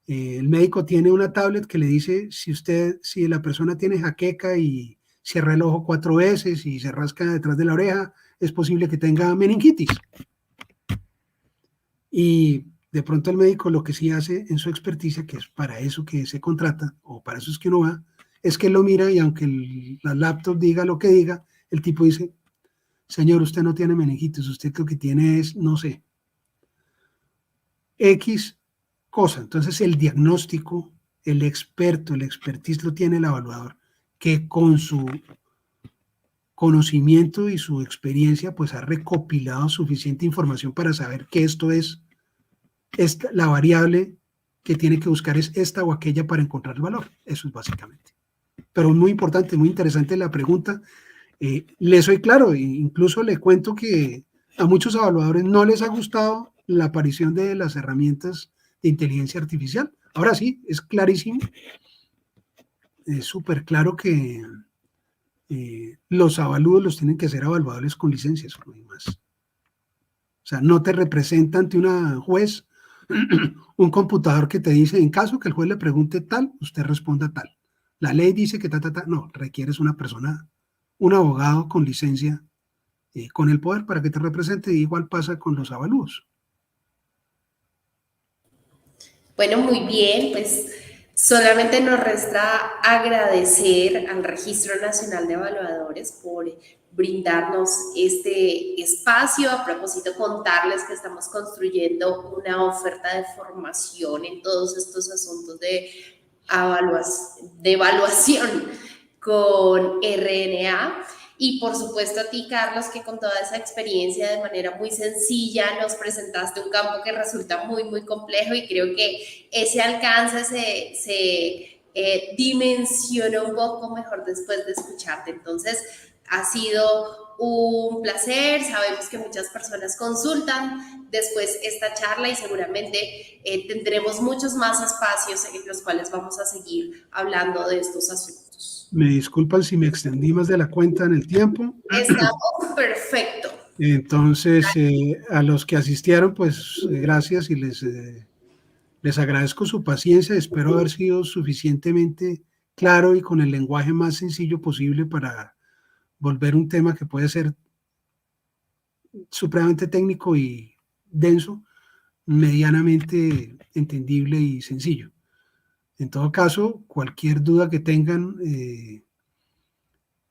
El médico tiene una tablet que le dice si la persona tiene jaqueca y cierra el ojo 4 veces y se rasca detrás de la oreja, es posible que tenga meningitis. Y de pronto el médico lo que sí hace en su experticia, que es para eso que se contrata, o para eso es que uno va, es que lo mira y aunque la laptop diga lo que diga, el tipo dice, señor, usted no tiene meningitis, usted lo que tiene es, no sé, X cosa. Entonces el diagnóstico, el experto, el expertise lo tiene el evaluador, que con su conocimiento y su experiencia, pues ha recopilado suficiente información para saber que esto es la variable que tiene que buscar es esta o aquella para encontrar el valor. Eso es básicamente. Pero muy importante, muy interesante la pregunta. Le soy claro, incluso le cuento que a muchos evaluadores no les ha gustado la aparición de las herramientas de inteligencia artificial. Ahora sí, es clarísimo, es súper claro que los avalúos los tienen que ser evaluables con licencias, no hay más. O sea, no te representa ante una juez un computador que te dice, en caso que el juez le pregunte tal, usted responda tal. La ley dice que no, requieres una persona, un abogado con licencia, con el poder para que te represente, y igual pasa con los avalúos. Bueno, muy bien, pues solamente nos resta agradecer al Registro Nacional de Evaluadores por brindarnos este espacio. A propósito, contarles que estamos construyendo una oferta de formación en todos estos asuntos de evaluación con RNA. Y por supuesto a ti, Carlos, que con toda esa experiencia de manera muy sencilla nos presentaste un campo que resulta muy, muy complejo y creo que ese alcance se dimensionó un poco mejor después de escucharte. Entonces, ha sido un placer. Sabemos que muchas personas consultan después esta charla y seguramente tendremos muchos más espacios en los cuales vamos a seguir hablando de estos asuntos. Me disculpan si me extendí más de la cuenta en el tiempo. Estamos perfecto. Entonces, a los que asistieron, pues gracias y les agradezco su paciencia. Espero haber sido suficientemente claro y con el lenguaje más sencillo posible para volver un tema que puede ser supremamente técnico y denso, medianamente entendible y sencillo. En todo caso, cualquier duda que tengan,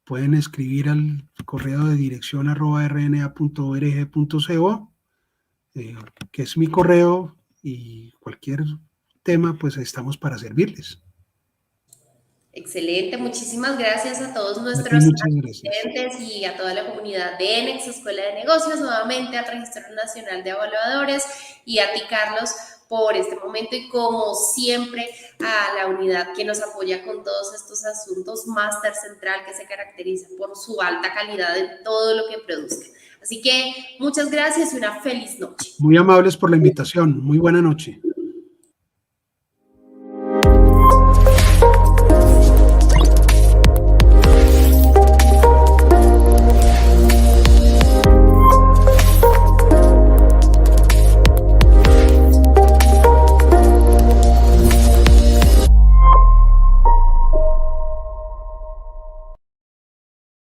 pueden escribir al correo de dirección @rna.org.co, que es mi correo, y cualquier tema, pues estamos para servirles. Excelente, muchísimas gracias a todos nuestros asistentes y a toda la comunidad de ENEX, Escuela de Negocios, nuevamente al Registro Nacional de Evaluadores y a ti, Carlos, por este momento y como siempre a la unidad que nos apoya con todos estos asuntos, Máster Central, que se caracteriza por su alta calidad en todo lo que produce. Así que muchas gracias y una feliz noche. Muy amables por la invitación. Muy buena noche.